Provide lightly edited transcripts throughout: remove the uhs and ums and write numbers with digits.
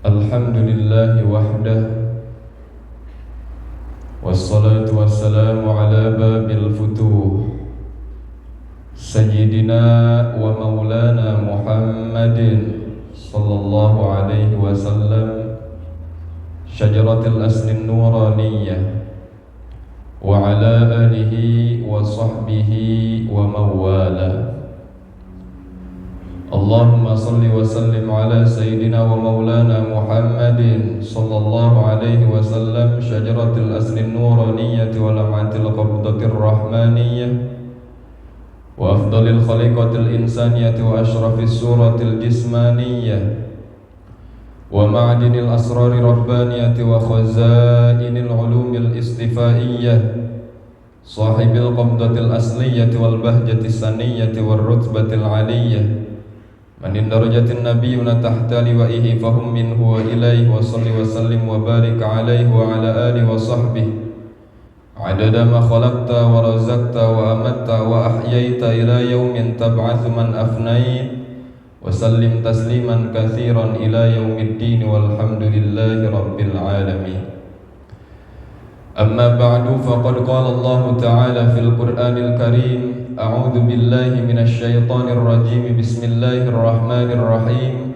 Alhamdulillahi wahdah, wassalatu wassalamu ala babil futuh, Sayyidina wa maulana Muhammadin sallallahu alaihi wasallam, syajaratil aslin nuraniyah, wa ala alihi wa sahbihi wa mawala. Allahumma salli wa sallim ala Sayyidina wa maulana Muhammadin sallallahu alaihi wasallam, syajaratil aslin nuraniyati wa lam'atil qabdatir rahmaniyah, wa afdalil khaliqatil insaniyati wa ashrafis suratil jismaniyah, wa ma'adinil asrari rabbaniyati wa khazainil ulumil istifaiyah, sahibil qabdatil asliyati wal bahjatis saniyati wal rutbatil aliyah, manin darajatin nabiyuna tahta liwaihi fahum minhu wa ilaihi, wa salli wa sallim wa barik alaihi wa ala alihi wa sahbihi adada ma khalaqta wa razaqta wa amatta wa ahyaita ila yaumin tab'atsu man afnait, wa sallim tasliman katsiran ila yaumiddin walhamdulillahi rabbil alamin. Amma ba'du, faqad qala Allah ta'ala fil Qur'anil Karim, a'udzu billahi minasy syaithanir rajim, bismillahir rahim.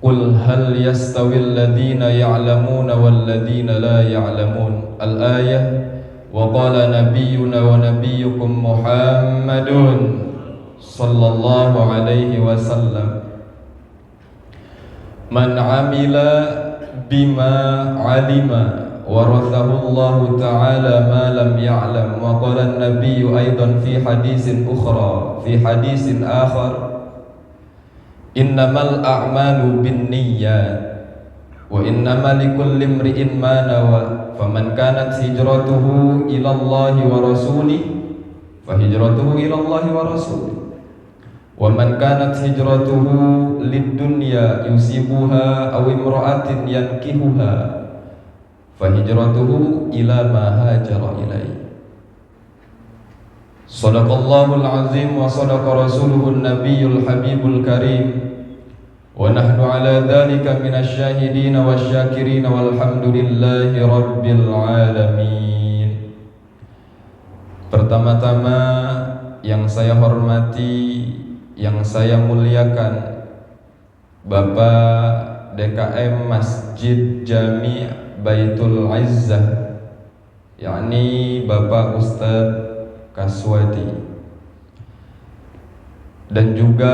Qul hal yastawil ladzina ya'lamuna wal ladzina la ya'lamun. Al-ayah. Wa qala nabiyyuna wa nabiyyukum Muhammadun sallallahu alaihi wasallam, man 'amila bima 'alima warathahu Allah ta'ala ma lam ya'lam. Wa qala an-nabiyyu aidan fi hadisin akhar, innamal a'malu binniyat wa innamal likulli imri'in ma nawa, faman kanat hijratuhu ila Allah wa rasulih fa hijratuhu ila Allah wa rasulih, wa man kanat hijratuhu lid-dunya yusibuha aw imra'atin yankihuha fa hijratuhu ila ma hajara ilaihi. Shadaqallahul azim wa shadaqa rasuluhun nabiyyul habibul karim, wa nahnu ala dhalika minasy syahidin wasyakirin walhamdulillahi rabbil alamin. Pertama-tama yang saya hormati, yang saya muliakan, Bapak DKM Masjid Jami' Baitul Izzah, yakni Bapak Ustadz Kaswadi, dan juga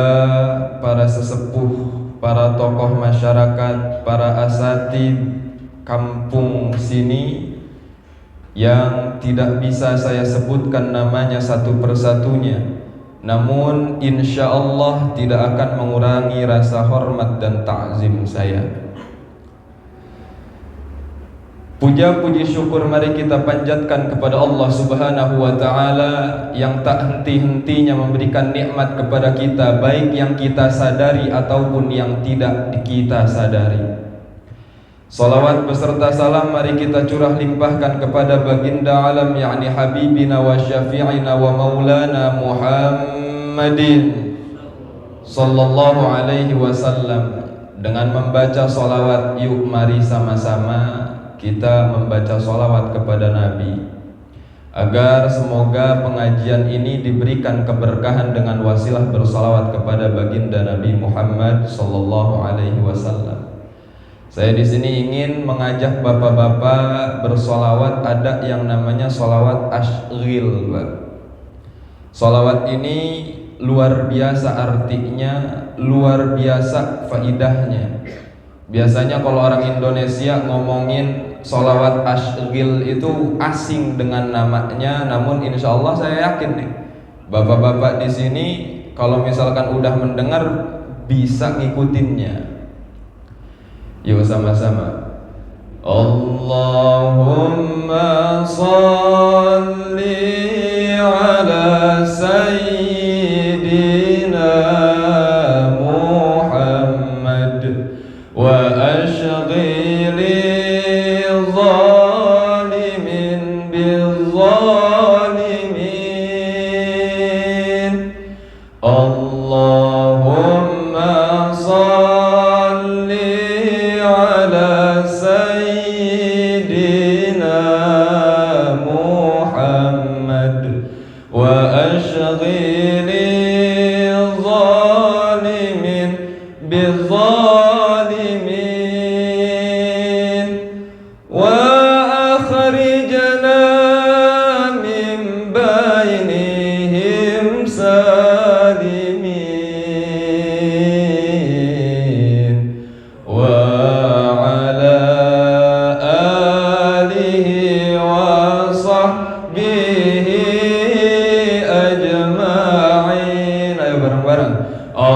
para sesepuh, para tokoh masyarakat, para asatid kampung sini yang tidak bisa saya sebutkan namanya satu persatunya, namun insya Allah tidak akan mengurangi rasa hormat dan ta'zim saya. Puja puji syukur mari kita panjatkan kepada Allah Subhanahu wa ta'ala yang tak henti-hentinya memberikan nikmat kepada kita, baik yang kita sadari ataupun yang tidak kita sadari. Salawat beserta salam mari kita curah limpahkan kepada baginda alam, yakni habibina wa syafi'ina wa maulana Muhammadin sallallahu alaihi wasallam. Dengan membaca salawat, yuk mari sama-sama kita membaca sholawat kepada Nabi, agar semoga pengajian ini diberikan keberkahan dengan wasilah bersolawat kepada baginda Nabi Muhammad sallallahu alaihi wasallam. Saya di sini ingin mengajak bapak-bapak bersolawat. Ada yang namanya sholawat asyril. Sholawat ini luar biasa artinya, luar biasa faidahnya. Biasanya kalau orang Indonesia ngomongin sholawat asyril itu asing dengan namanya, namun insya Allah saya yakin nih bapak-bapak di sini kalau misalkan udah mendengar bisa ngikutinnya. Yuk sama-sama. Allahumma sholli ala sayyidina Muhammad wa ashghili zalimin bizzalimin. Allahumma salli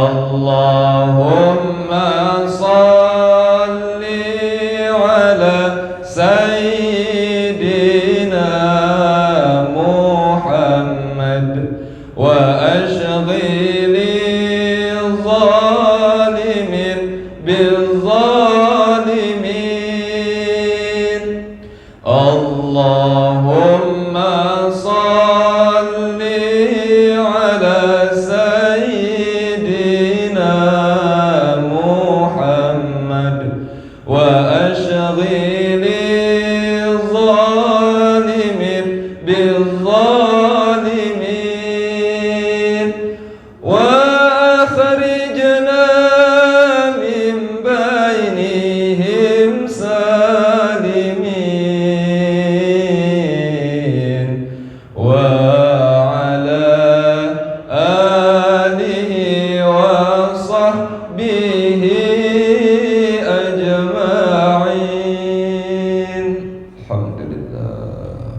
Allahumma salli ala Sayyidina Muhammad wa ashghili zalimin bizzalimin. Allahumma salli ala Sayyidina Muhammad wa ashghili zalimin bizzalimin wa akhrijna min bainihim salimin wa ala alihi wa sahbihi ajma'in. Alhamdulillah.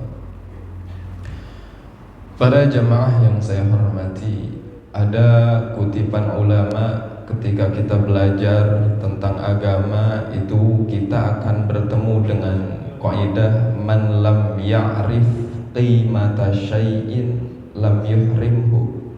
Para jemaah yang saya hormati, ada kutipan ulama ketika kita belajar tentang agama itu kita akan bertemu dengan kaidah man lam ya'rif qimata syai'in lam yuhrimhu.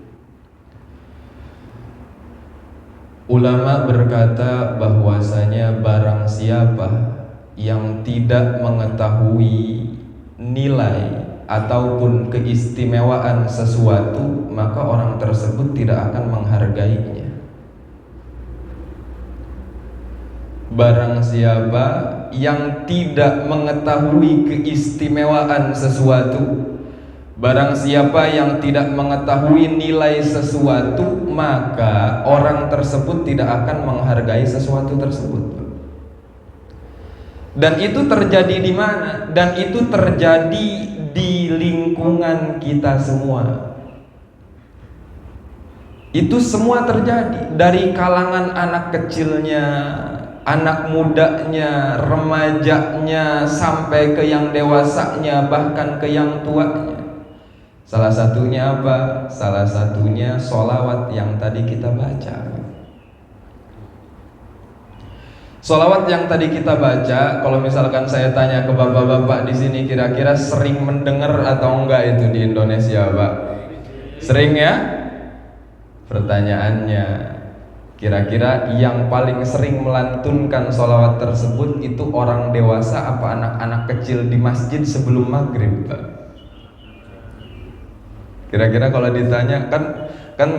Ulama berkata bahwasanya barang siapa yang tidak mengetahui nilai ataupun keistimewaan sesuatu, maka orang tersebut tidak akan menghargainya. Barang siapa yang tidak mengetahui keistimewaan sesuatu, barang siapa yang tidak mengetahui nilai sesuatu, maka orang tersebut tidak akan menghargai sesuatu tersebut. Dan itu terjadi di mana? Dan itu terjadi di lingkungan kita semua. Itu semua terjadi dari kalangan anak kecilnya, anak mudanya, remajanya, sampai ke yang dewasanya, bahkan ke yang tuanya. Salah satunya apa? Salah satunya sholawat yang tadi kita baca. Sholawat yang tadi kita baca, kalau misalkan saya tanya ke bapak-bapak di sini, kira-kira sering mendengar atau enggak itu di Indonesia, Pak? Sering ya? Pertanyaannya, kira-kira yang paling sering melantunkan sholawat tersebut itu orang dewasa apa anak-anak kecil di masjid sebelum maghrib, Pak? Kira-kira kalau ditanya, kan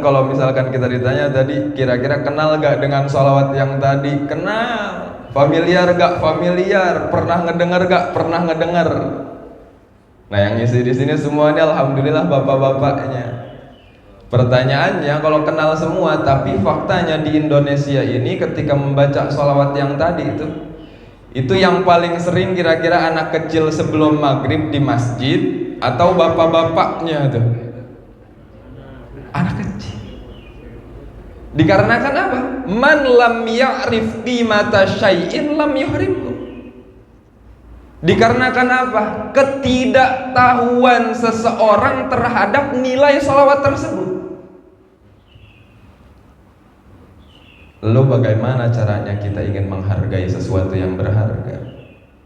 kalau misalkan kita ditanya tadi, kira-kira kenal gak dengan sholawat yang tadi? Kenal. Familiar gak? Familiar. Pernah ngedengar gak? Pernah ngedengar. Nah, yang ngisi di sini semuanya alhamdulillah bapak-bapaknya. Pertanyaannya, kalau kenal semua, tapi faktanya di Indonesia ini ketika membaca sholawat yang tadi itu yang paling sering kira-kira anak kecil sebelum maghrib di masjid atau bapak-bapaknya tuh? Anak kecil. Dikarenakan apa? Man lam ya'rif qimata syai'in lam yuhrimhu. Dikarenakan apa? Ketidaktahuan seseorang terhadap nilai sholawat tersebut. Lalu bagaimana caranya kita ingin menghargai sesuatu yang berharga?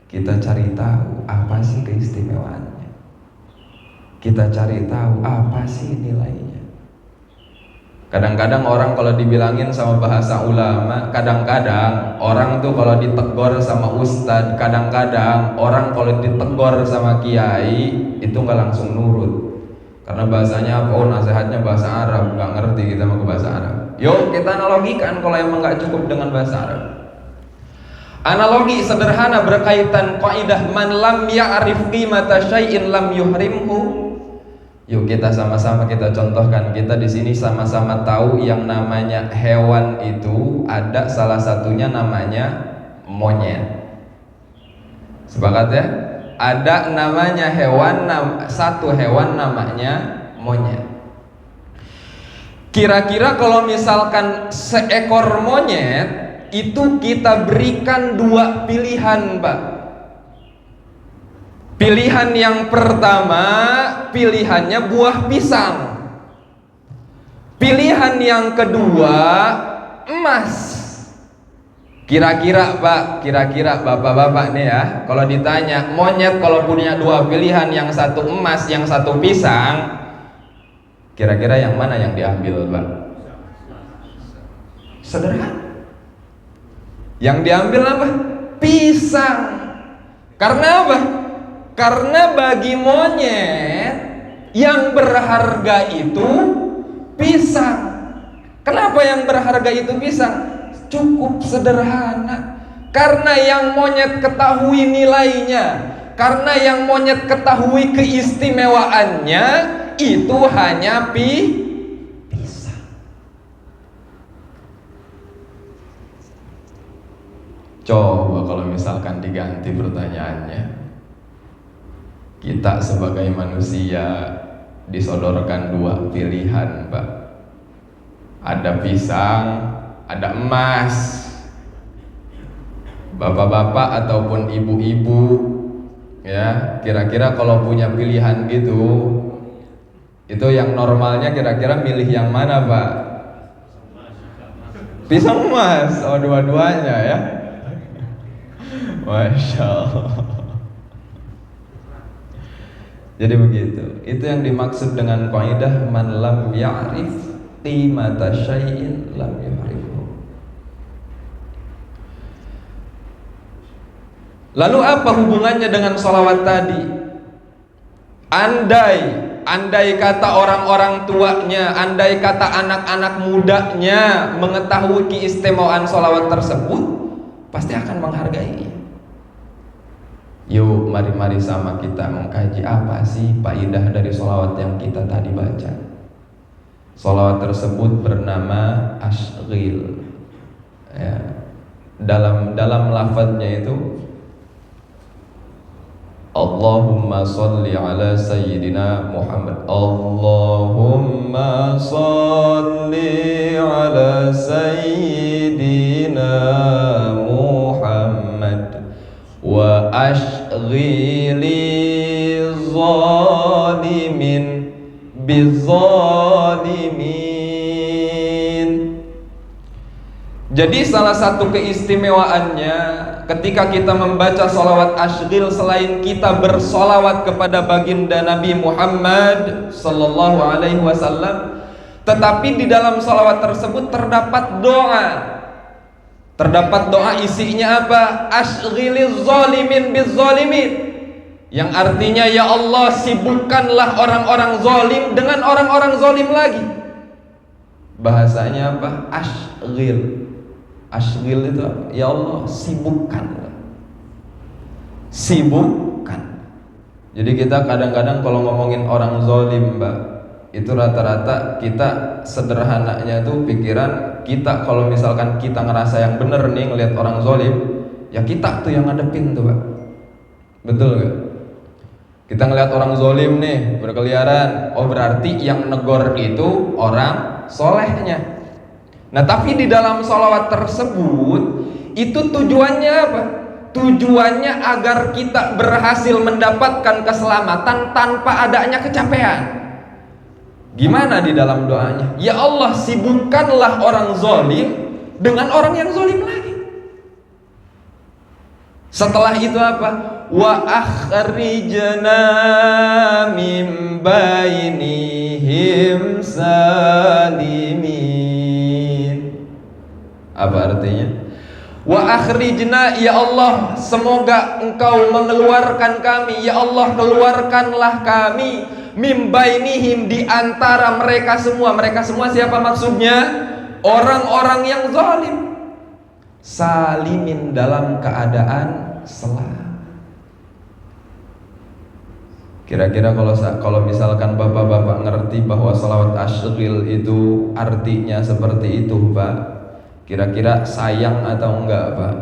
Kita cari tahu apa sih keistimewaannya. Kita cari tahu apa sih nilainya. Kadang-kadang orang kalau dibilangin sama bahasa ulama, kadang-kadang orang tuh kalau ditegur sama ustadz, kadang-kadang orang kalau ditegur sama kiai itu nggak langsung nurut. Karena bahasanya apa? Oh, nasihatnya bahasa Arab, nggak ngerti kita mau ke bahasa Arab. Yuk kita analogikan kalau emang nggak cukup dengan bahasa Arab. Analogi sederhana berkaitan kaidah man lam ya'rif qimata syai'in lam yuhrimhu. Yuk kita sama-sama kita contohkan. Kita di sini sama-sama tahu yang namanya hewan itu ada salah satunya namanya monyet. Sepakat ya? Ada namanya hewan, satu hewan namanya monyet. Kira-kira kalau misalkan seekor monyet itu kita berikan dua pilihan, Pak. Pilihan yang pertama, pilihannya buah pisang. Pilihan yang kedua, emas. Kira-kira Pak, kira-kira bapak-bapak nih ya, kalau ditanya monyet kalau punya dua pilihan, yang satu emas, yang satu pisang, kira-kira yang mana yang diambil Pak? Sederhana. Yang diambil apa? Pisang. Karena apa? Karena bagi monyet yang berharga itu pisang. Kenapa yang berharga itu pisang? Cukup sederhana. Karena yang monyet ketahui nilainya, karena yang monyet ketahui keistimewaannya, itu hanya pisang. Coba kalau misalkan diganti pertanyaannya, kita sebagai manusia disodorkan dua pilihan Pak. Ada pisang, ada emas. Bapak-bapak ataupun ibu-ibu ya, kira-kira kalau punya pilihan gitu, itu yang normalnya kira-kira milih yang mana Pak? Pisang emas. Oh, dua-duanya ya. Masya Allah. Jadi begitu. Itu yang dimaksud dengan kaidah man lam ya'rif qimata syai'in lam yu'rifhu. Lalu apa hubungannya dengan sholawat tadi? Andai kata orang-orang tuanya, andai kata anak-anak mudanya mengetahui keistimewaan sholawat tersebut, pasti akan menghargai. Yuk, mari sama kita mengkaji apa sih faidah dari sholawat yang kita tadi baca. Sholawat tersebut bernama Ashghil ya. Dalam lafadznya itu Allahumma sholli ala sayyidina Muhammad. Allahumma sholli ala sayyidina Muhammad wa ashghili zalimin bizalimin. Jadi salah satu keistimewaannya ketika kita membaca sholawat ashghil, selain kita bersolawat kepada baginda Nabi Muhammad sallallahu alaihi wasallam, tetapi di dalam sholawat tersebut terdapat doa. Terdapat doa, isinya apa? Ashghiliz zalimin bizzalimin, yang artinya ya Allah, sibukkanlah orang-orang zalim dengan orang-orang zalim lagi. Bahasanya apa? Ashghil. Ashghil itu ya Allah, sibukkan. Jadi kita kadang-kadang kalau ngomongin orang zalim Mbak, itu rata-rata kita sederhananya tuh pikiran kita, kalau misalkan kita ngerasa yang bener nih ngelihat orang zalim, ya kita tuh yang ngadepin tuh Pak. Betul gak? Kita ngelihat orang zalim nih berkeliaran, oh berarti yang negor itu orang solehnya. Nah tapi di dalam sholawat tersebut itu tujuannya apa? Tujuannya agar kita berhasil mendapatkan keselamatan tanpa adanya kecapean. Gimana di dalam doanya? Ya Allah, sibukkanlah orang zalim dengan orang yang zalim lagi. Setelah itu apa? Wa akhrijna min bainihim salimin. Apa artinya? Wa akhrijna, ya Allah, semoga engkau mengeluarkan kami. Ya Allah, keluarkanlah kami min bainihim, di antara mereka semua. Mereka semua siapa maksudnya? Orang-orang yang zalim. Salimin, dalam keadaan selamat. Kira-kira kalau misalkan bapak-bapak ngerti bahwa sholawat ashghil itu artinya seperti itu Pak, kira-kira sayang atau enggak Pak?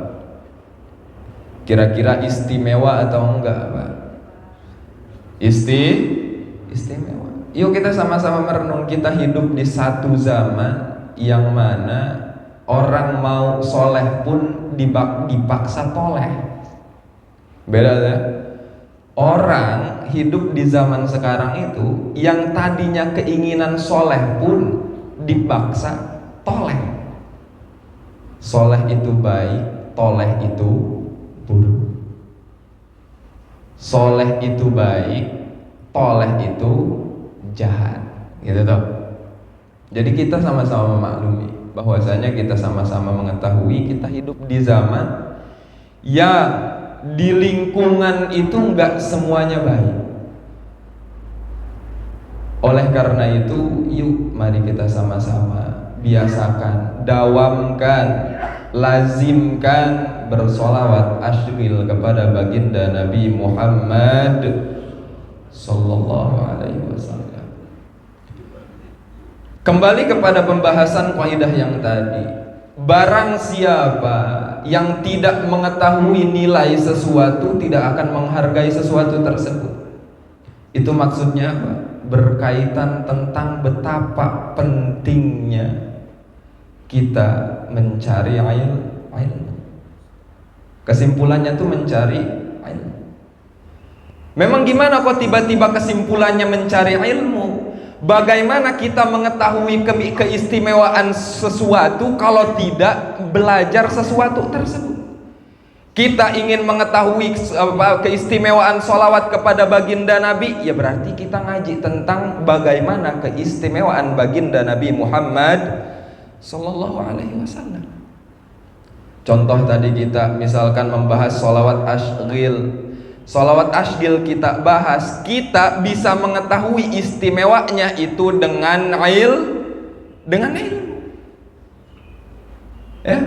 Kira-kira istimewa atau enggak Pak? Istimewa. Yuk kita sama-sama merenung. Kita hidup di satu zaman yang mana orang mau soleh pun dipaksa toleh. Beda ya? Orang hidup di zaman sekarang itu yang tadinya keinginan soleh pun dipaksa toleh. Soleh itu baik, toleh itu buruk. Soleh itu baik, toleh itu jahat, gitu toh. Jadi kita sama-sama memaklumi bahwasanya kita sama-sama mengetahui kita hidup di zaman yang di lingkungan itu enggak semuanya baik. Oleh karena itu, yuk mari kita sama-sama biasakan, dawamkan, lazimkan bersolawat asyril kepada baginda Nabi Muhammad sallallahu alaihi wasallam. Kembali kepada pembahasan kaidah yang tadi, barang siapa yang tidak mengetahui nilai sesuatu tidak akan menghargai sesuatu tersebut. Itu maksudnya apa? Berkaitan tentang betapa pentingnya kita mencari ilmu. Kesimpulannya tuh mencari ilmu. Memang gimana kok tiba-tiba kesimpulannya mencari ilmu? Bagaimana kita mengetahui keistimewaan sesuatu kalau tidak belajar sesuatu tersebut? Kita ingin mengetahui keistimewaan sholawat kepada baginda Nabi, ya berarti kita ngaji tentang bagaimana keistimewaan baginda Nabi Muhammad sallallahu alaihi wasallam. Contoh tadi kita misalkan membahas sholawat asyril. Sholawat asyril kita bahas, kita bisa mengetahui istimewanya itu dengan ilmu. Ya.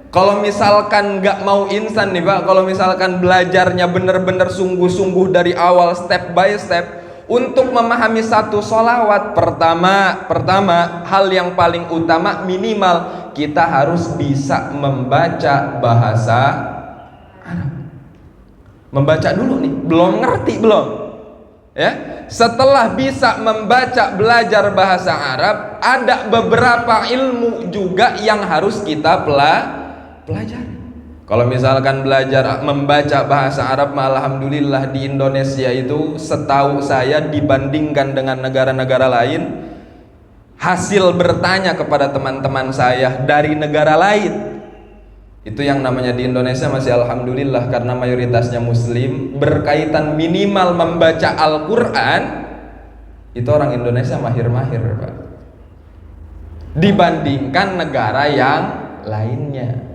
Kalau misalkan nggak mau instan nih Pak, kalau misalkan belajarnya benar-benar sungguh-sungguh dari awal step by step untuk memahami satu sholawat, pertama hal yang paling utama minimal kita harus bisa membaca bahasa Arab. Membaca dulu nih, belum ngerti belum? Ya, setelah bisa membaca belajar bahasa Arab, ada beberapa ilmu juga yang harus kita pelajari. Kalau misalkan belajar membaca bahasa Arab, alhamdulillah di Indonesia itu setahu saya dibandingkan dengan negara-negara lain, hasil bertanya kepada teman-teman saya dari negara lain, itu yang namanya di Indonesia masih alhamdulillah karena mayoritasnya muslim, berkaitan minimal membaca Al-Quran, itu orang Indonesia mahir-mahir Pak, dibandingkan negara yang lainnya.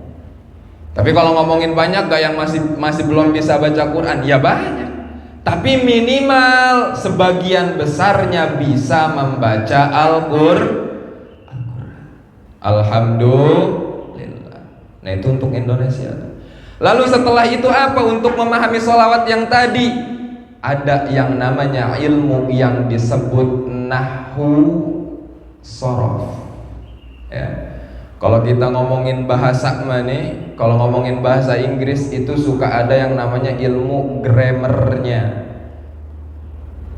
Tapi kalau ngomongin banyak gak yang masih belum bisa baca Quran? Ya banyak. Tapi minimal sebagian besarnya bisa membaca Al-Quran. Alhamdulillah. Nah itu untuk Indonesia. Lalu setelah itu apa untuk memahami sholawat yang tadi? Ada yang namanya ilmu yang disebut nahwu sorof. Ya. Kalau kita ngomongin bahasa nih, kalau ngomongin bahasa Inggris itu suka ada yang namanya ilmu grammarnya.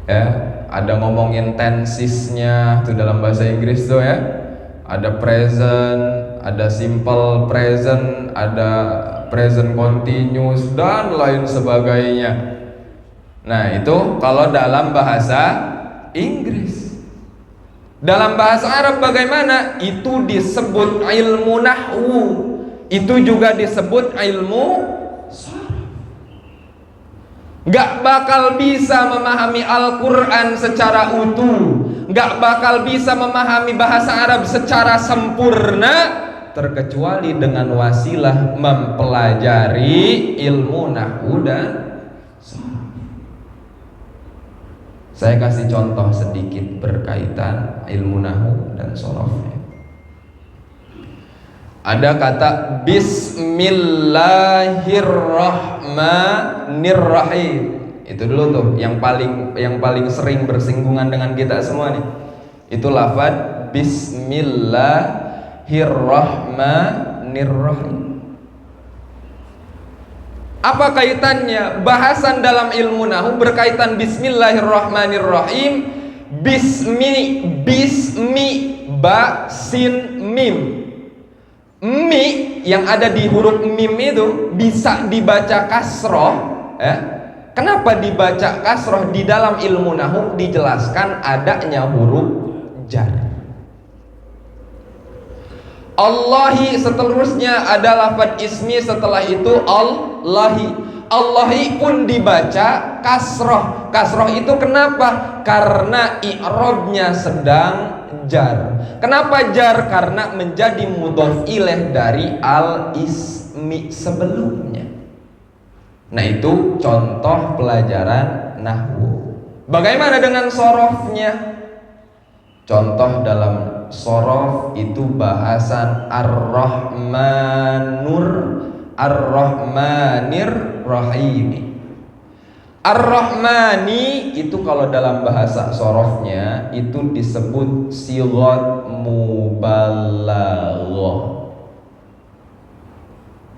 Ya, ada ngomongin tensesnya tuh dalam bahasa Inggris tuh ya. Ada present, ada simple present, ada present continuous dan lain sebagainya. Nah, itu kalau dalam bahasa Inggris. Dalam bahasa Arab bagaimana? Itu disebut ilmu nahwu. Itu juga disebut ilmu sharaf. Gak bakal bisa memahami Al-Quran secara utuh, gak bakal bisa memahami bahasa Arab secara sempurna terkecuali dengan wasilah mempelajari ilmu nahwu dan sharaf. Saya kasih contoh sedikit berkaitan ilmu nahwu dan sharafnya. Ada kata Bismillahirrahmanirrahim. Itu dulu tuh yang paling sering bersinggungan dengan kita semua nih. Itu lafaz Bismillahirrahmanirrahim. Apa kaitannya? Bahasan dalam ilmu nahwu berkaitan Bismillahirrahmanirrahim. Bismi ba sin mim. Mi yang ada di huruf mim itu bisa dibaca kasroh, ya. Kenapa dibaca kasroh? Di dalam ilmu nahwu dijelaskan adanya huruf jar. Allahi seterusnya ada lafadz ismi, setelah itu Allahi. Allahi pun dibaca kasroh. Kasroh itu kenapa? Karena i'robnya sedang jar. Kenapa jar? Karena menjadi mudhof ilaih dari al-ismi sebelumnya. Nah, itu contoh pelajaran nahwu. Bagaimana dengan sorofnya? Contoh dalam sorof itu bahasan Ar-Rahmanir Rahimi. Ar-Rahmani itu kalau dalam bahasa sorofnya itu disebut sighat mubalaghah.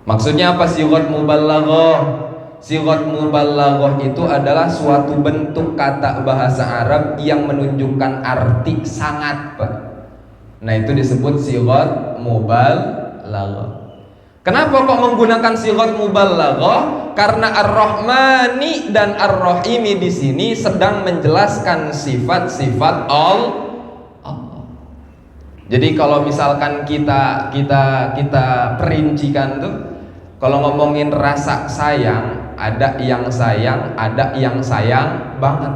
Maksudnya apa sighat mubalaghah? Sighat mubalaghah itu adalah suatu bentuk kata bahasa Arab yang menunjukkan arti sangat, Pak. Nah, itu disebut sighat mubalaghah. Kenapa kok menggunakan sighat mubalaghah? Karena Ar-Rahmani dan Ar-Rahimi di sini sedang menjelaskan sifat-sifat Allah. Jadi kalau misalkan kita perincikan tuh, kalau ngomongin rasa sayang, ada yang sayang, ada yang sayang banget.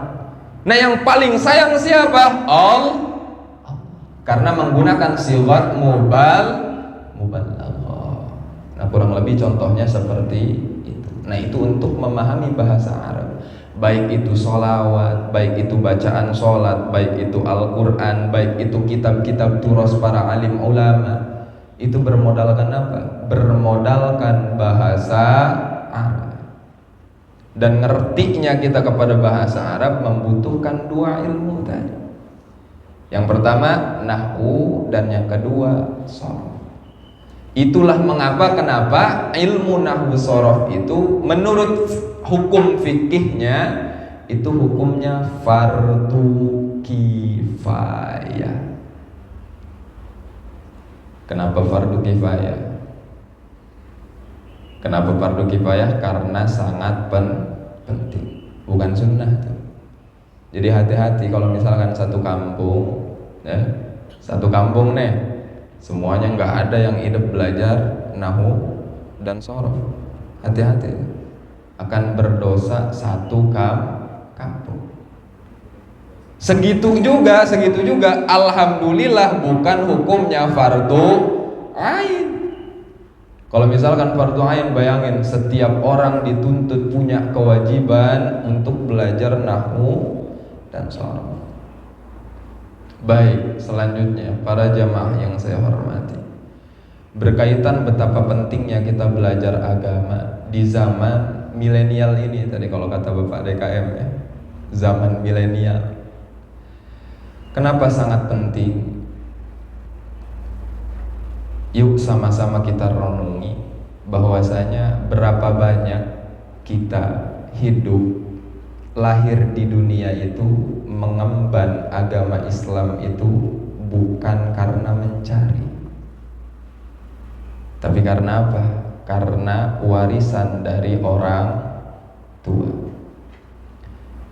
Nah, yang paling sayang siapa? Allah. Karena menggunakan sighat mubalaghah. Nah, kurang lebih contohnya seperti itu. Nah, itu untuk memahami bahasa Arab. Baik itu sholawat, baik itu bacaan sholat, baik itu Al-Quran, baik itu kitab-kitab turas para alim ulama. Itu bermodalkan apa? Bermodalkan bahasa Arab. Dan ngertinya kita kepada bahasa Arab membutuhkan dua ilmu tadi. Yang pertama nahwu dan yang kedua sorof. Itulah kenapa ilmu nahwu sorof itu menurut hukum fikihnya itu hukumnya fardu kifayah. Kenapa fardu kifayah? Kenapa fardu kifayah? Karena sangat penting, bukan sunnah tuh. Jadi hati-hati kalau misalkan satu kampung nih, semuanya nggak ada yang hidup belajar nahwu dan sorof. Hati-hati, akan berdosa satu kampung. Segitu juga alhamdulillah bukan hukumnya fardu ain. Kalau misalkan fardu ain, bayangin setiap orang dituntut punya kewajiban untuk belajar nahwu dan sorof. Baik, selanjutnya para jamaah yang saya hormati, berkaitan betapa pentingnya kita belajar agama di zaman milenial ini. Tadi kalau kata Bapak DKM ya, zaman milenial. Kenapa sangat penting? Yuk sama-sama kita renungi bahwasanya berapa banyak kita hidup lahir di dunia itu mengemban agama Islam itu bukan karena mencari, tapi karena apa? Karena warisan dari orang tua.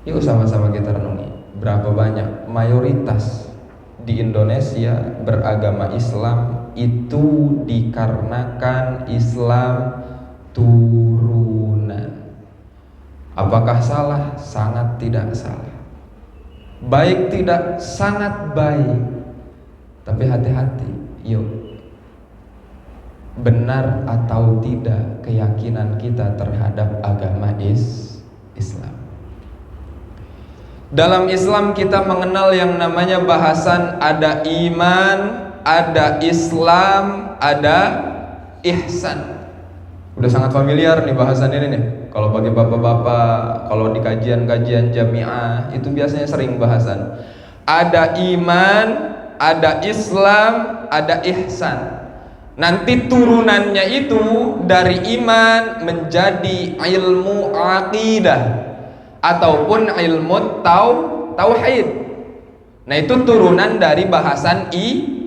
Yuk sama-sama kita renungi, berapa banyak mayoritas di Indonesia beragama Islam itu dikarenakan Islam turunan. Apakah salah? Sangat tidak salah. Baik tidak? Sangat baik. Tapi hati-hati, yuk. Benar atau tidak keyakinan kita terhadap agama Islam? Dalam Islam kita mengenal yang namanya bahasan ada iman, ada Islam, ada ihsan. Udah sangat familiar nih bahasan ini nih. Kalau bagi bapak-bapak, kalau di kajian-kajian jamiah itu biasanya sering bahasan. Ada iman, ada Islam, ada ihsan. Nanti turunannya itu dari iman menjadi ilmu aqidah ataupun ilmu tauhid. Nah, itu turunan dari bahasan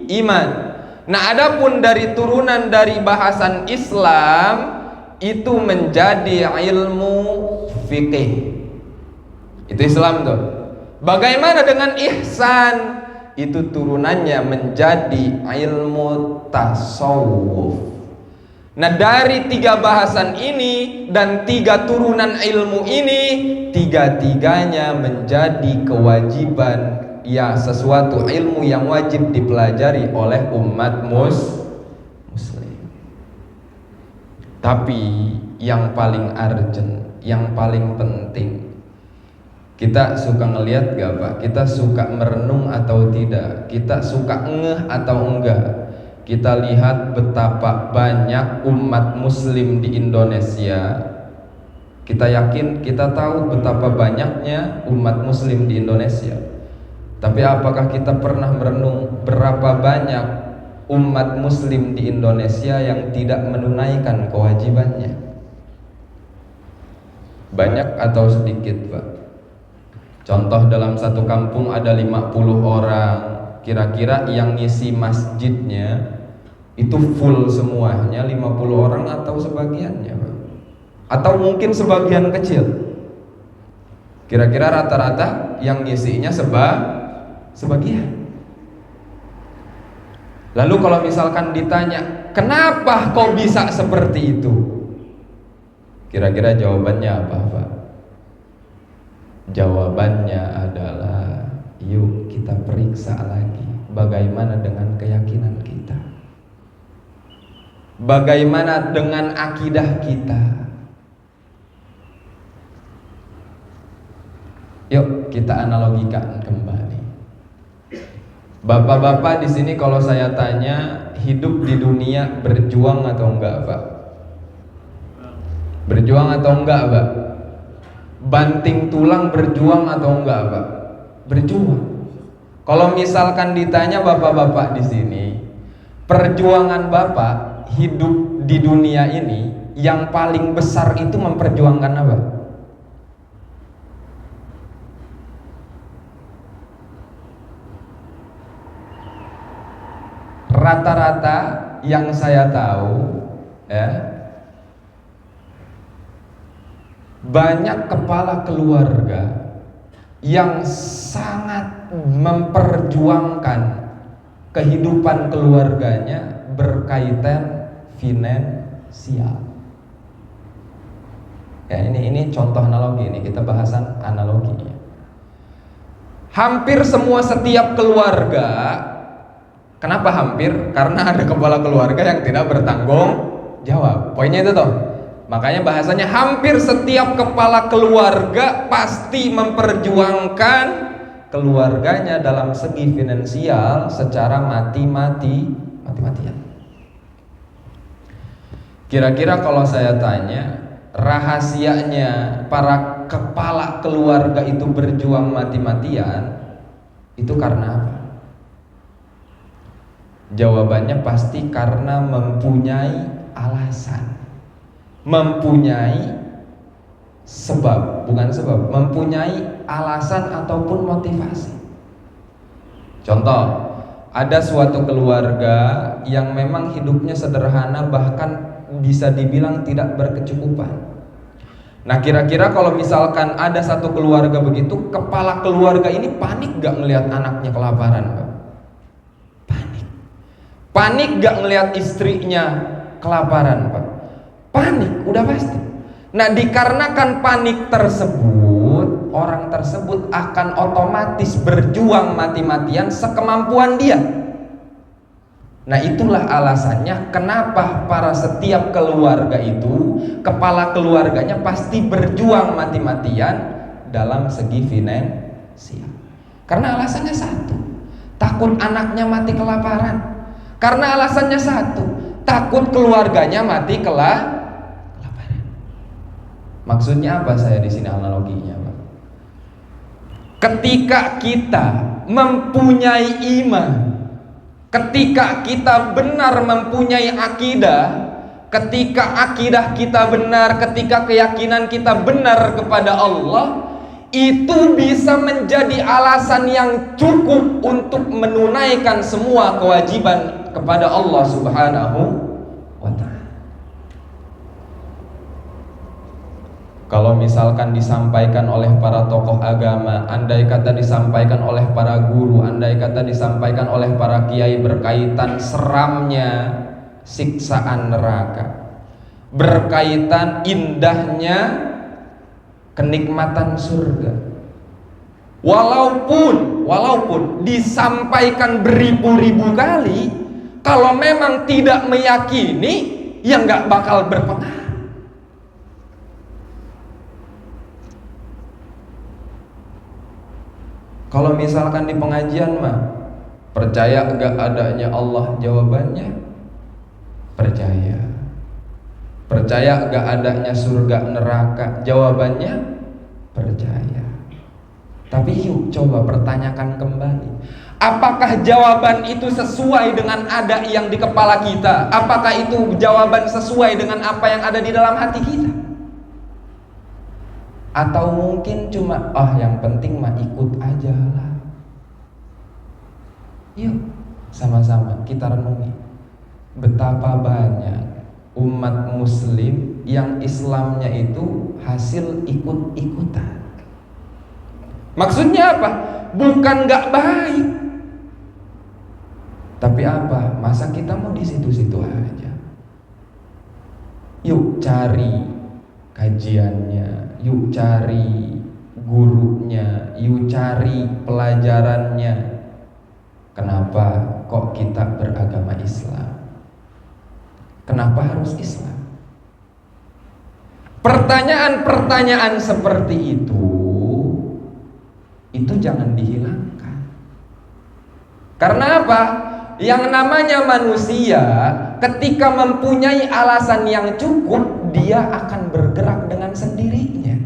iman. Nah, adapun dari turunan dari bahasan Islam itu menjadi ilmu fikih. Itu Islam tuh. Bagaimana dengan ihsan? itu turunannya menjadi ilmu tasawuf. Nah, dari 3 bahasan ini dan 3 turunan ilmu ini, 3-tiganya menjadi kewajiban, ya, sesuatu ilmu yang wajib dipelajari oleh umat muslim. Tapi yang paling urgent, yang paling penting, kita suka ngelihat gak Pak? Kita suka merenung atau tidak? Kita suka ngeh atau enggak? Kita lihat betapa banyak umat muslim di Indonesia. Kita yakin, kita tahu betapa banyaknya umat muslim di Indonesia. Tapi apakah kita pernah merenung berapa banyak umat muslim di Indonesia yang tidak menunaikan kewajibannya? Banyak atau sedikit, Pak? Contoh, dalam satu kampung ada 50 orang. Kira-kira yang ngisi masjidnya itu full semuanya 50 orang atau sebagiannya, Pak? Atau mungkin sebagian kecil? Kira-kira rata-rata yang ngisinya sebagian. Lalu kalau misalkan ditanya, kenapa kok bisa seperti itu? Kira-kira jawabannya apa, Pak? Jawabannya adalah, yuk kita periksa lagi bagaimana dengan keyakinan kita, bagaimana dengan akidah kita. Yuk kita analogikan kembali. Bapak-bapak di sini kalau saya tanya, hidup di dunia berjuang atau enggak, Pak? Berjuang atau enggak, Pak? Banting tulang berjuang atau enggak, Pak? Berjuang. Kalau misalkan ditanya bapak-bapak di sini, perjuangan bapak hidup di dunia ini yang paling besar itu memperjuangkan apa? Rata-rata yang saya tahu, ya, banyak kepala keluarga yang sangat memperjuangkan kehidupan keluarganya berkaitan finansial. Ya, ini contoh analogi, ini kita bahasan analogi. Hampir semua setiap keluarga, kenapa hampir? Karena ada kepala keluarga yang tidak bertanggung jawab. Poinnya itu toh. Makanya bahasanya hampir setiap kepala keluarga pasti memperjuangkan keluarganya dalam segi finansial secara mati-matian. Kira-kira kalau saya tanya, rahasianya para kepala keluarga itu berjuang mati-matian itu karena apa? Jawabannya pasti karena mempunyai alasan, mempunyai sebab, bukan sebab, mempunyai alasan ataupun motivasi. Contoh, ada suatu keluarga yang memang hidupnya sederhana, bahkan bisa dibilang tidak berkecukupan. Nah, kira-kira kalau misalkan ada satu keluarga begitu, kepala keluarga ini panik gak ngelihat anaknya kelaparan, Pak? Panik gak ngelihat istrinya kelaparan, Pak? Panik, udah pasti. Nah, dikarenakan panik tersebut, orang tersebut akan otomatis berjuang mati-matian sekemampuan dia. Nah, itulah alasannya kenapa para setiap keluarga itu, kepala keluarganya pasti berjuang mati-matian dalam segi finansial. Karena alasannya satu, takut anaknya mati kelaparan. Karena alasannya satu, takut keluarganya mati kelaparan. Maksudnya apa saya di sini analoginya, Pak? Ketika kita mempunyai iman, ketika kita benar mempunyai akidah, ketika akidah kita benar, ketika keyakinan kita benar kepada Allah, itu bisa menjadi alasan yang cukup untuk menunaikan semua kewajiban kepada Allah Subhanahu wa ta'ala. Kalau kalau misalkan disampaikan oleh para tokoh agama, andai kata disampaikan oleh para guru, andai kata disampaikan oleh para kiai berkaitan seramnya siksaan neraka, berkaitan indahnya kenikmatan surga, walaupun disampaikan beribu-ribu kali, kalau memang tidak meyakini, ya nggak bakal berpengaruh. Kalau misalkan di pengajian mah, percaya gak adanya Allah? Jawabannya percaya. Percaya gak adanya surga neraka? Jawabannya percaya. Tapi yuk coba pertanyakan kembali, apakah jawaban itu sesuai dengan ada yang di kepala kita? Apakah itu jawaban sesuai dengan apa yang ada di dalam hati kita? Atau mungkin cuma yang penting mah ikut aja lah. Yuk sama-sama kita renungi, betapa banyak umat muslim yang Islamnya itu hasil ikut-ikutan. Maksudnya apa? Bukan gak baik, tapi apa? Masa kita mau di situ-situ aja? Yuk cari kajiannya, yuk cari gurunya, yuk cari pelajarannya. Kenapa kok kita beragama Islam? Kenapa harus Islam? Pertanyaan-pertanyaan seperti itu jangan dihilangkan. Karena apa? Yang namanya manusia ketika mempunyai alasan yang cukup, dia akan bergerak dengan sendirinya.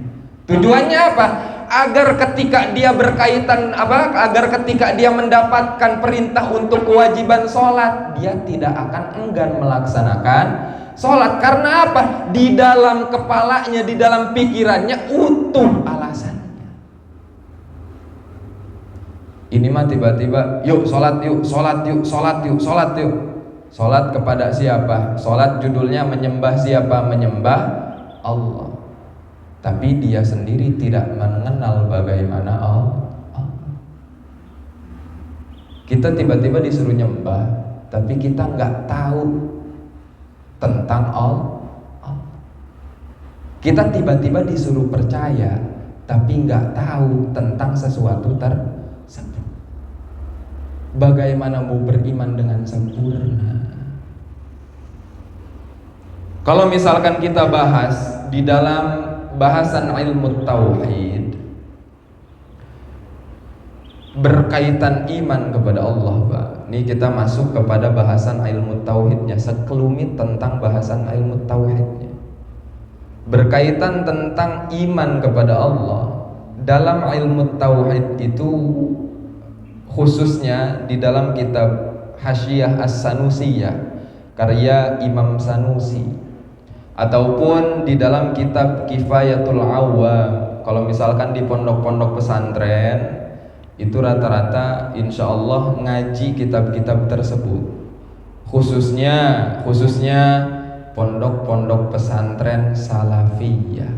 Tujuannya apa? Agar ketika dia agar ketika dia mendapatkan perintah untuk kewajiban sholat, dia tidak akan enggan melaksanakan sholat. Karena apa? Di dalam kepalanya, di dalam pikirannya utuh alasannya. Ini mah tiba-tiba, yuk sholat yuk, sholat yuk, sholat yuk, sholat yuk. Sholat kepada siapa? Sholat judulnya menyembah siapa? Menyembah Allah. Tapi dia sendiri tidak mengenal bagaimana Allah. Kita tiba-tiba disuruh nyembah, tapi kita nggak tahu tentang Allah. Kita tiba-tiba disuruh percaya, tapi nggak tahu tentang sesuatu tersebut. Bagaimana mau beriman dengan sempurna? Kalau misalkan kita bahas di dalam bahasan ilmu tauhid berkaitan iman kepada Allah, Pak. Ini kita masuk kepada bahasan ilmu tauhidnya, sekelumit tentang bahasan ilmu tauhidnya. Berkaitan tentang iman kepada Allah dalam ilmu tauhid itu, khususnya di dalam kitab Hasyiah As-Sanusiyah karya Imam Sanusi, ataupun di dalam kitab Kifayatul Awam. Kalau misalkan di pondok-pondok pesantren itu rata-rata insya Allah ngaji kitab-kitab tersebut, khususnya pondok-pondok pesantren salafiyah.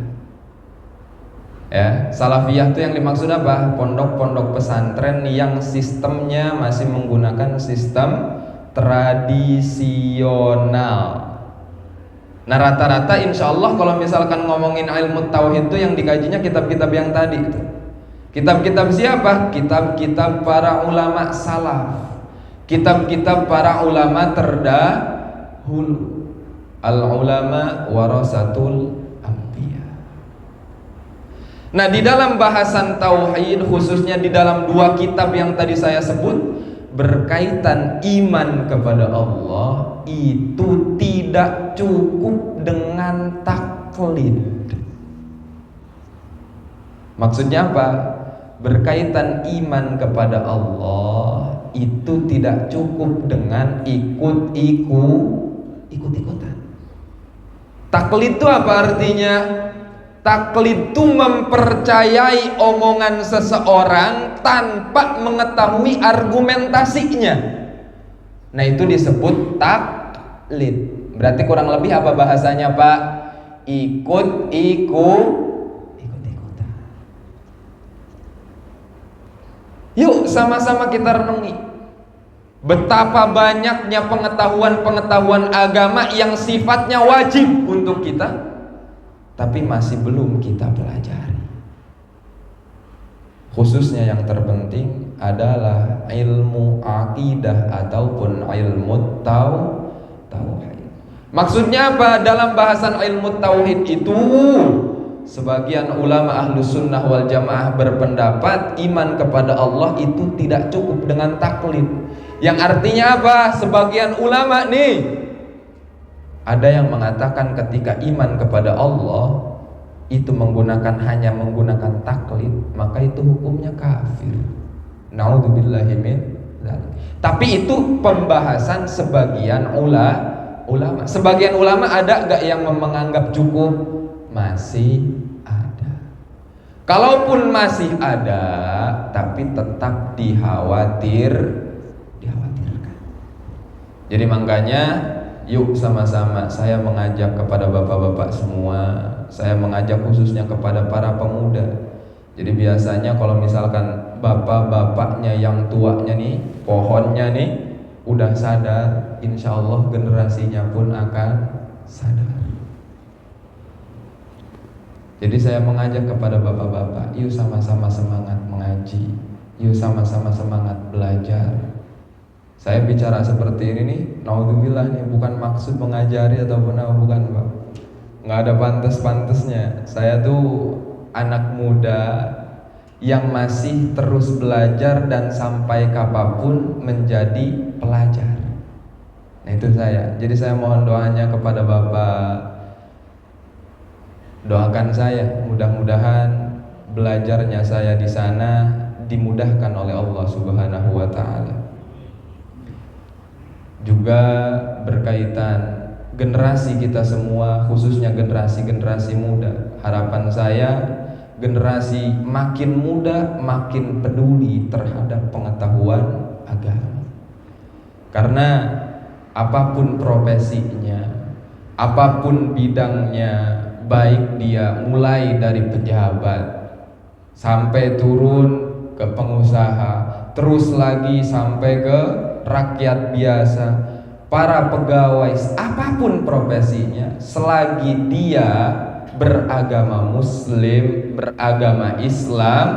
Ya, salafiyah itu yang dimaksud apa? Pondok-pondok pesantren yang sistemnya masih menggunakan sistem tradisional. Nah, rata-rata insya Allah kalau misalkan ngomongin ilmu tauhid itu yang dikajinya kitab-kitab yang tadi itu. Kitab-kitab siapa? Kitab-kitab para ulama salaf, kitab-kitab para ulama terdahulu. Al-ulama warasatul anbiya. Nah, di dalam bahasan tauhid, khususnya di dalam dua kitab yang tadi saya sebut, berkaitan iman kepada Allah, itu tidak cukup dengan taklid. Maksudnya apa? Berkaitan iman kepada Allah itu tidak cukup dengan ikut-ikutan. Taklid itu apa artinya? Taklid itu mempercayai omongan seseorang tanpa mengetahui argumentasinya. Nah, itu disebut taklid. Berarti kurang lebih apa bahasanya, Pak? Ikut-ikutan. sama-sama kita renungi betapa banyaknya pengetahuan-pengetahuan agama yang sifatnya wajib untuk kita, tapi masih belum kita pelajari. Khususnya yang terpenting adalah ilmu akidah ataupun ilmu tauhid. Maksudnya apa? Dalam bahasan ilmu tauhid itu, sebagian ulama ahlus sunnah wal jamaah berpendapat iman kepada Allah itu tidak cukup dengan taklid. Yang artinya apa? Sebagian ulama nih, ada yang mengatakan ketika iman kepada Allah itu hanya menggunakan taklid, maka itu hukumnya kafir. Naudzubillahi min dzalik. Tapi itu pembahasan sebagian ulama. Sebagian ulama ada gak yang menganggap cukup? Masih ada. Kalaupun masih ada, tapi tetap dikhawatirkan. Jadi makanya yuk sama-sama saya mengajak kepada bapak-bapak semua, saya mengajak khususnya kepada para pemuda. Jadi biasanya kalau misalkan bapak-bapaknya yang tuanya nih, pohonnya nih udah sadar, insya Allah generasinya pun akan sadar. Jadi saya mengajak kepada bapak-bapak, yuk sama-sama semangat mengaji, yuk sama-sama semangat belajar. Saya bicara seperti ini nih, naudzubillah nih, bukan maksud mengajari ataupun apa, bukan Pak. Nggak ada pantes-pantesnya. Saya tuh anak muda yang masih terus belajar dan sampai kapanpun menjadi pelajar. Nah itu saya. Jadi saya mohon doanya kepada Bapak. Doakan saya, mudah-mudahan belajarnya saya di sana dimudahkan oleh Allah Subhanahu wa taala. Juga berkaitan generasi kita semua, khususnya generasi muda. Harapan saya generasi makin muda makin peduli terhadap pengetahuan agama. Karena apapun profesinya, apapun bidangnya, baik dia mulai dari pejabat sampai turun ke pengusaha, terus lagi sampai ke rakyat biasa, para pegawai, apapun profesinya, selagi dia beragama Muslim, beragama Islam,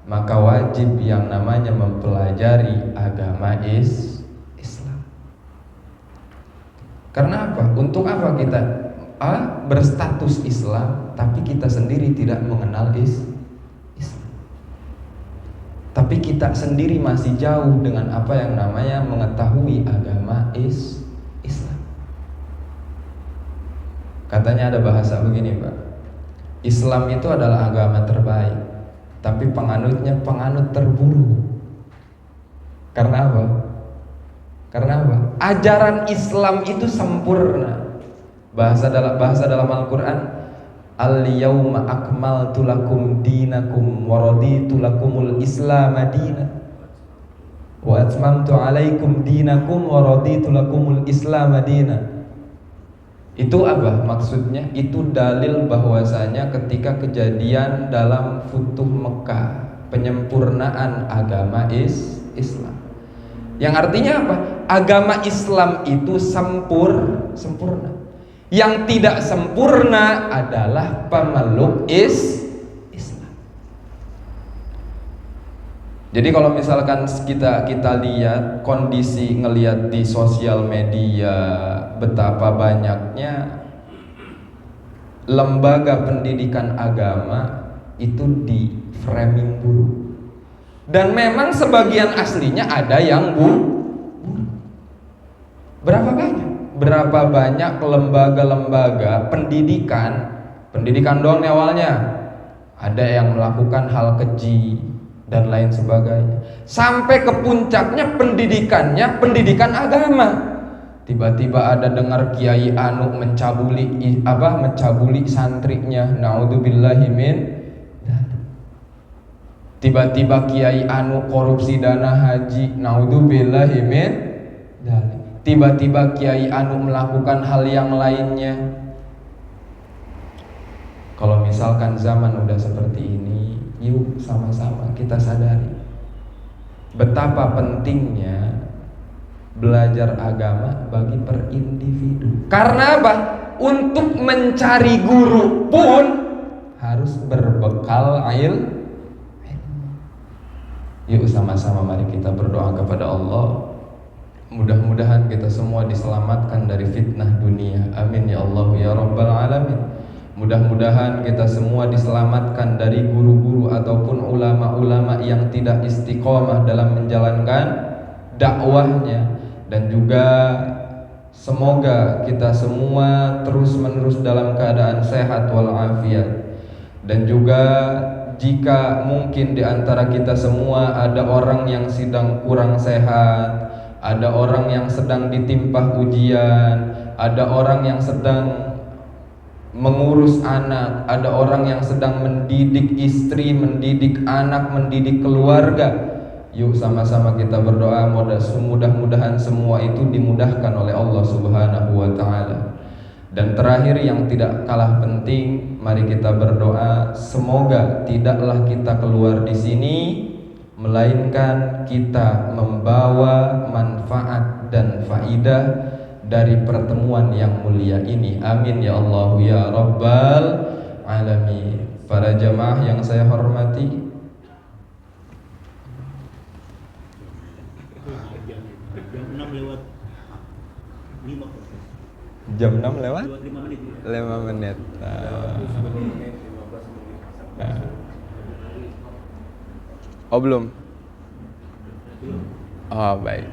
maka wajib yang namanya mempelajari agama Islam. Karena apa? Untuk apa kita berstatus Islam tapi kita sendiri tidak mengenal Islam? Tapi kita sendiri masih jauh dengan apa yang namanya mengetahui agama Islam. Katanya ada bahasa begini Pak, Islam itu adalah agama terbaik, tapi penganutnya penganut terburuk. Karena apa? Karena apa? Ajaran Islam itu sempurna. Bahasa dalam Al-Quran, al-yawma akmaltu lakum dinakum wa raditu lakumul islam madina wa atmamtu alaikum dinakum wa raditu lakumul islam madina. Itu apa maksudnya? Itu dalil bahwasanya ketika kejadian dalam Futuh Mekah, penyempurnaan agama Islam. Yang artinya apa? Agama Islam itu sempurna. Yang tidak sempurna adalah pemeluk Islam. Jadi kalau misalkan kita lihat kondisi, ngelihat di sosial media betapa banyaknya lembaga pendidikan agama itu di framing buruk. Dan memang sebagian aslinya ada yang buruk. Berapa banyak lembaga-lembaga pendidikan doang nih awalnya, ada yang melakukan hal keji dan lain sebagainya, sampai ke puncaknya pendidikan agama. Tiba-tiba ada dengar Kiai Anu mencabuli santrinya, naudzubillahi min. Tiba-tiba Kiai Anu korupsi dana haji, naudzubillahi min. Tiba-tiba Kiai Anu melakukan hal yang lainnya. Kalau misalkan zaman udah seperti ini, yuk sama-sama kita sadari betapa pentingnya belajar agama bagi per individu. Karena apa? Untuk mencari guru pun harus berbekal ilmu. Yuk sama-sama mari kita berdoa kepada Allah. Mudah-mudahan kita semua diselamatkan dari fitnah dunia. Amin ya Allah ya Rabbal Alamin. Mudah-mudahan kita semua diselamatkan dari guru-guru ataupun ulama-ulama yang tidak istiqomah dalam menjalankan dakwahnya. Dan juga semoga kita semua terus-menerus dalam keadaan sehat walafiat. Dan juga jika mungkin di antara kita semua ada orang yang sedang kurang sehat, ada orang yang sedang ditimpa ujian, ada orang yang sedang mengurus anak, ada orang yang sedang mendidik istri, mendidik anak, mendidik keluarga, yuk sama-sama kita berdoa mudah-mudahan semua itu dimudahkan oleh Allah Subhanahu wa Ta'ala. Dan terakhir yang tidak kalah penting, mari kita berdoa semoga tidaklah kita keluar di sini melainkan kita membawa manfaat dan faidah dari pertemuan yang mulia ini. Amin ya Allah ya Rabbal Alamin. Para jamaah yang saya hormati, jam 6 lewat 5 menit. Oh belum. Oh baik.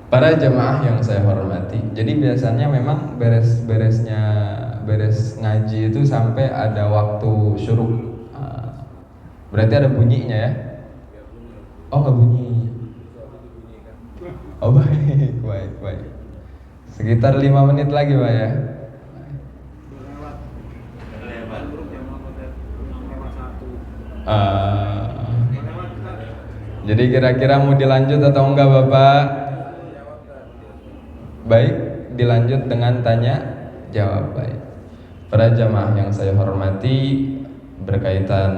Para jemaah yang saya hormati, jadi biasanya memang beres ngaji itu sampai ada waktu syuruk. Berarti ada bunyinya ya? Oh nggak bunyi. Oh baik. Sekitar 5 menit lagi Pak ya. Jadi kira-kira mau dilanjut atau enggak Bapak? Baik, dilanjut dengan tanya jawab. Baik. Para jamaah yang saya hormati, berkaitan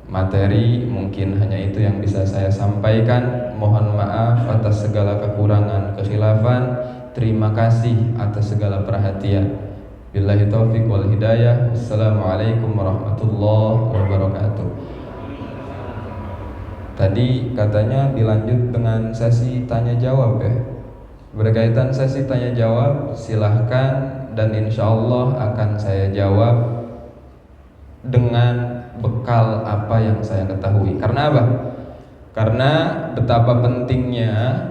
materi mungkin hanya itu yang bisa saya sampaikan. Mohon maaf atas segala kekurangan, kekhilafan. Terima kasih atas segala perhatian. Billahi taufiq wal hidayah. Assalamualaikum warahmatullahi wabarakatuh. Tadi katanya dilanjut dengan sesi tanya jawab ya. Berkaitan sesi tanya jawab, silahkan, dan insya Allah akan saya jawab dengan bekal apa yang saya ketahui. Karena apa? Karena betapa pentingnya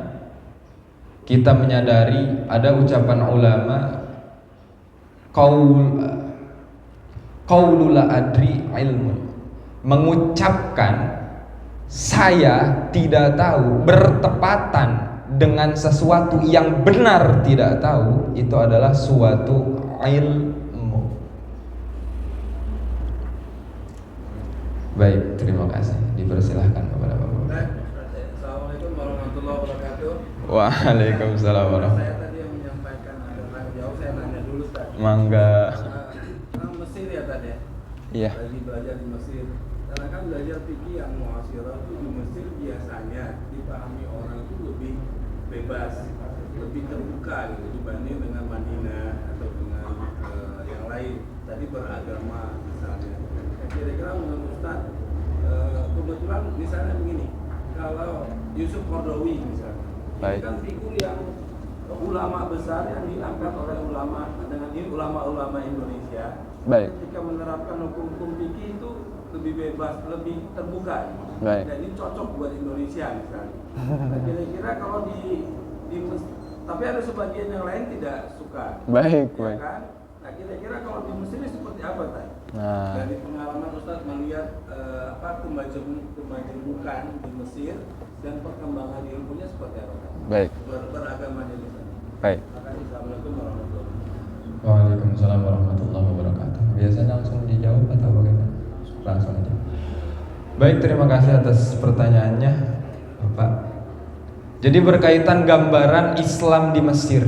kita menyadari ada ucapan ulama, qaulul adri ilmu, mengucapkan saya tidak tahu bertepatan dengan sesuatu yang benar tidak tahu, itu adalah suatu ilmu. Baik, terima kasih. Dipersilahkan kepada Bapak. Assalamualaikum warahmatullahi wabarakatuh. Waalaikumsalam warahmatullahi Saya tadi yang menyampaikan ada tanya jawab, saya nanya dulu tadi. Mangga. Kan Mesir ya tadi ya? Iya. Lagi belajar di Mesir. Karena kan belajar fikih yang muasirah itu di Mesir biasanya dipahami orang itu lebih bebas, lebih terbuka gitu dibanding dengan Madinah atau dengan yang lain. Tadi beragama misalnya. Kira-kira menurut Ustaz, kebetulan misalnya begini, kalau Yusuf Qaradawi misalnya, ini kan figur yang ulama besar yang diangkat oleh ulama dengan ini ulama-ulama Indonesia. Baik. Ketika menerapkan hukum-hukum fikih itu lebih bebas, lebih terbuka. Baik. Dan ini cocok buat Indonesia misalnya. Nah, kira-kira kalau tapi ada sebagian yang lain tidak suka. Baik, Ya baik. kan? Nah, kira-kira kalau di Mesir ini seperti apa tadi? Nah. Dari pengalaman Ustaz melihat kemajemukan di Mesir dan perkembangan ilmunya seperti apa? Baik. Beragamanya di sana. Baik. Assalamualaikum warahmatullahi wabarakatuh. Waalaikumsalam warahmatullahi wabarakatuh. Biasanya langsung dijawab atau bagaimana? Langsung aja. Baik, terima kasih atas pertanyaannya, Bapak. Jadi berkaitan gambaran Islam di Mesir.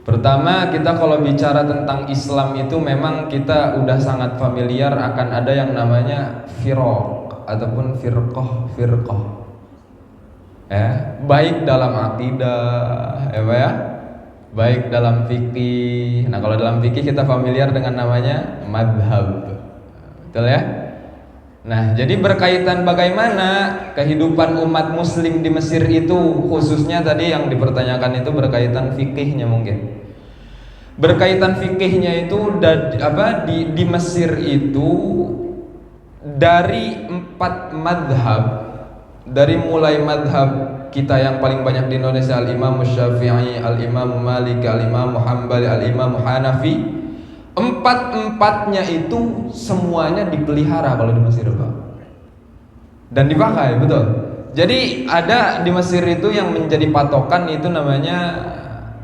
Pertama, kita kalau bicara tentang Islam itu memang kita udah sangat familiar akan ada yang namanya firaq ataupun firqah. Ya, baik dalam akidah, ya Pak ya, baik dalam fikih. Nah, kalau dalam fikih kita familiar dengan namanya madhab, betul ya? Nah, jadi berkaitan bagaimana kehidupan umat muslim di Mesir itu, khususnya tadi yang dipertanyakan itu berkaitan fikihnya mungkin. Berkaitan fikihnya itu di Mesir itu dari 4 madhab. Dari mulai madhab kita yang paling banyak di Indonesia, Al-Imam Syafi'i, Al-Imam Malik, Al-Imam Hambali, Al-Imam Hanafi, 4-4-nya itu semuanya dipelihara kalau di Mesir, Pak, dan dipakai, betul. Jadi ada di Mesir itu yang menjadi patokan itu namanya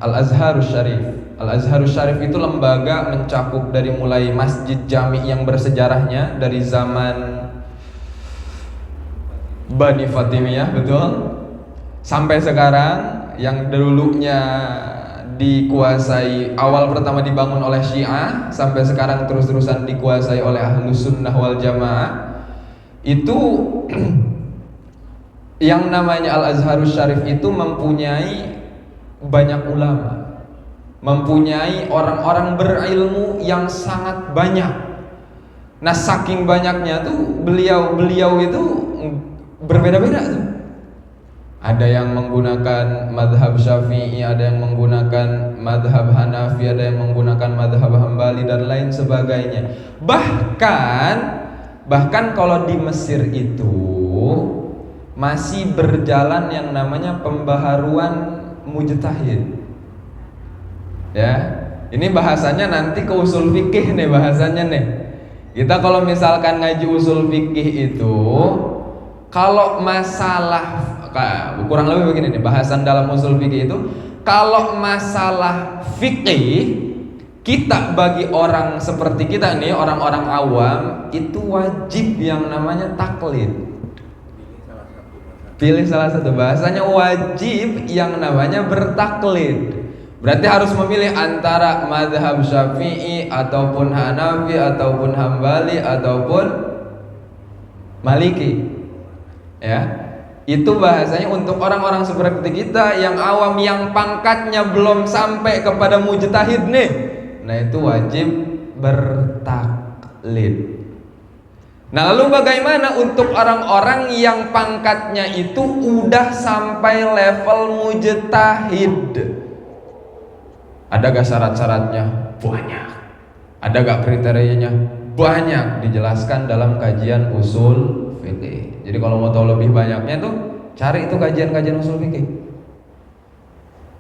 Al-Azharus Syarif. Al-Azharus Syarif itu lembaga mencakup dari mulai masjid jami yang bersejarahnya dari zaman Bani Fatimiyah, betul, sampai sekarang yang dulunya dikuasai, awal pertama dibangun oleh Syiah, sampai sekarang terus-terusan dikuasai oleh Ahlus Sunnah wal Jamaah. Itu yang namanya Al-Azharus Syarif itu mempunyai banyak ulama, mempunyai orang-orang berilmu yang sangat banyak. Nah, saking banyaknya tuh beliau itu berbeda-beda tuh. Ada yang menggunakan madhab Syafi'i, ada yang menggunakan madhab Hanafi, ada yang menggunakan madhab Hambali dan lain sebagainya. Bahkan kalau di Mesir itu masih berjalan yang namanya pembaharuan mujtahid. Ya, ini bahasanya nanti ke usul fikih nih bahasanya nih. Kita kalau misalkan ngaji usul fikih itu, kalau masalah kurang lebih begini nih, bahasan dalam usul fikih itu, kalau masalah fikih kita bagi orang seperti kita nih, orang-orang awam, itu wajib yang namanya taklid. Pilih salah satu, bahasanya wajib yang namanya bertaklid. Berarti harus memilih antara madhab Syafi'i ataupun Hanafi ataupun Hambali ataupun Maliki. Ya. Itu bahasanya untuk orang-orang seperti kita yang awam, yang pangkatnya belum sampai kepada mujtahid nih. Nah, itu wajib bertaklid. Nah, lalu bagaimana untuk orang-orang yang pangkatnya itu udah sampai level mujtahid? Ada gak syarat-syaratnya? Banyak. Ada gak kriterianya? Banyak, dijelaskan dalam kajian usul fikih. Jadi kalau mau tahu lebih banyaknya tuh cari itu kajian-kajian usul fikih.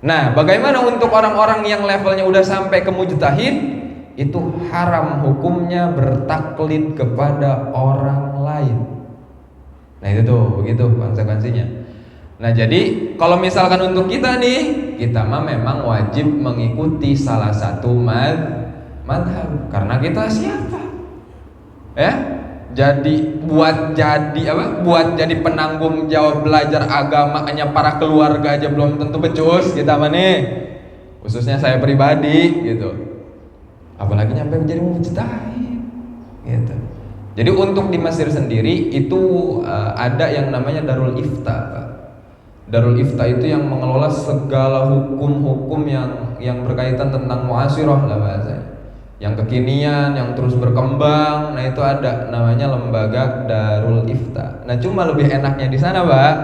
Nah, bagaimana untuk orang-orang yang levelnya udah sampai ke mujtahid? Itu haram hukumnya bertaklid kepada orang lain. Nah, itu tuh begitu konsekuensinya. Nah, jadi kalau misalkan untuk kita nih, kita mah memang wajib mengikuti salah satu madhab. Karena kita siapa? Ya? Buat jadi penanggung jawab belajar agamanya para keluarga aja belum tentu becus kita mah nih. Khususnya saya pribadi gitu. Apalagi nyampe menjadi mujtahid gitu. Jadi untuk di Mesir sendiri itu ada yang namanya Darul Ifta, Pak. Darul Ifta itu yang mengelola segala hukum-hukum yang berkaitan tentang muasirah lah bahasanya, yang kekinian, yang terus berkembang. Nah, itu ada namanya lembaga Darul Ifta. Nah, cuma lebih enaknya di sana, Pak,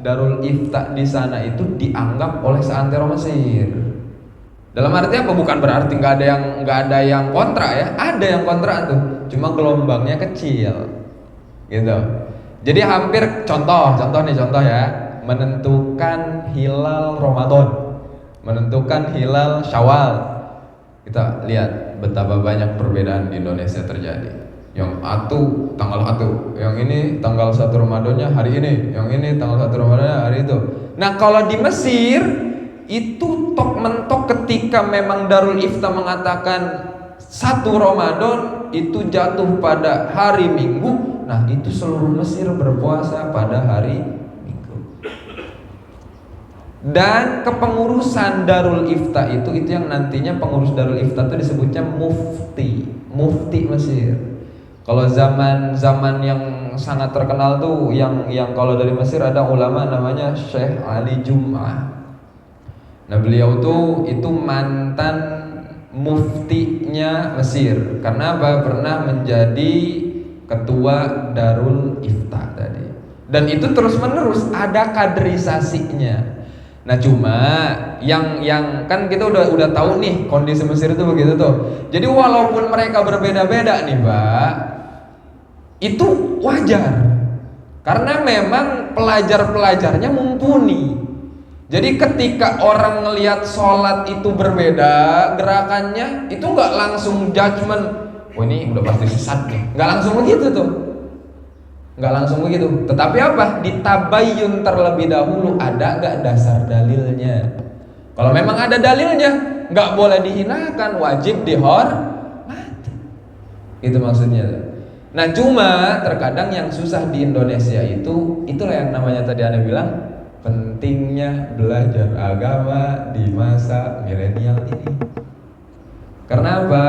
Darul Ifta di sana itu dianggap oleh seantero Mesir. Dalam arti apa? Bukan berarti nggak ada yang kontra ya, ada yang kontra tuh, cuma gelombangnya kecil, gitu. Jadi hampir contoh ya, menentukan hilal Ramadan, menentukan hilal Syawal. Kita lihat betapa banyak perbedaan di Indonesia terjadi. Yang tanggal 1, yang ini tanggal 1 Ramadannya hari ini, yang ini tanggal 1 Ramadannya hari itu. Nah, kalau di Mesir itu tok mentok ketika memang Darul Ifta mengatakan 1 Ramadan itu jatuh pada hari Minggu, nah itu seluruh Mesir berpuasa pada hari Minggu. Dan kepengurusan Darul Ifta itu yang nantinya pengurus Darul Ifta itu disebutnya mufti Mesir. Kalau zaman yang sangat terkenal tuh yang kalau dari Mesir ada ulama namanya Syekh Ali Jum'ah. Nah, beliau tuh itu mantan muftinya Mesir. Karena apa? Pernah menjadi ketua Darul Ifta tadi. Dan itu terus-menerus ada kaderisasinya. Nah, cuma yang kan kita udah tahu nih kondisi Mesir itu begitu tuh. Jadi walaupun mereka berbeda-beda nih, Pak, itu wajar. Karena memang pelajar-pelajarnya mumpuni. Jadi ketika orang ngelihat sholat itu berbeda gerakannya, itu nggak langsung judgement, oh ini udah pasti sesat nih. Nggak langsung begitu tuh. Nggak langsung begitu. Tetapi apa? Ditabayun terlebih dahulu, ada nggak dasar dalilnya. Kalau memang ada dalilnya, nggak boleh dihinakan, wajib dihormati. Itu maksudnya. Nah, cuma terkadang yang susah di Indonesia itulah yang namanya tadi Anda bilang, pentingnya belajar agama di masa milenial ini. Karena apa?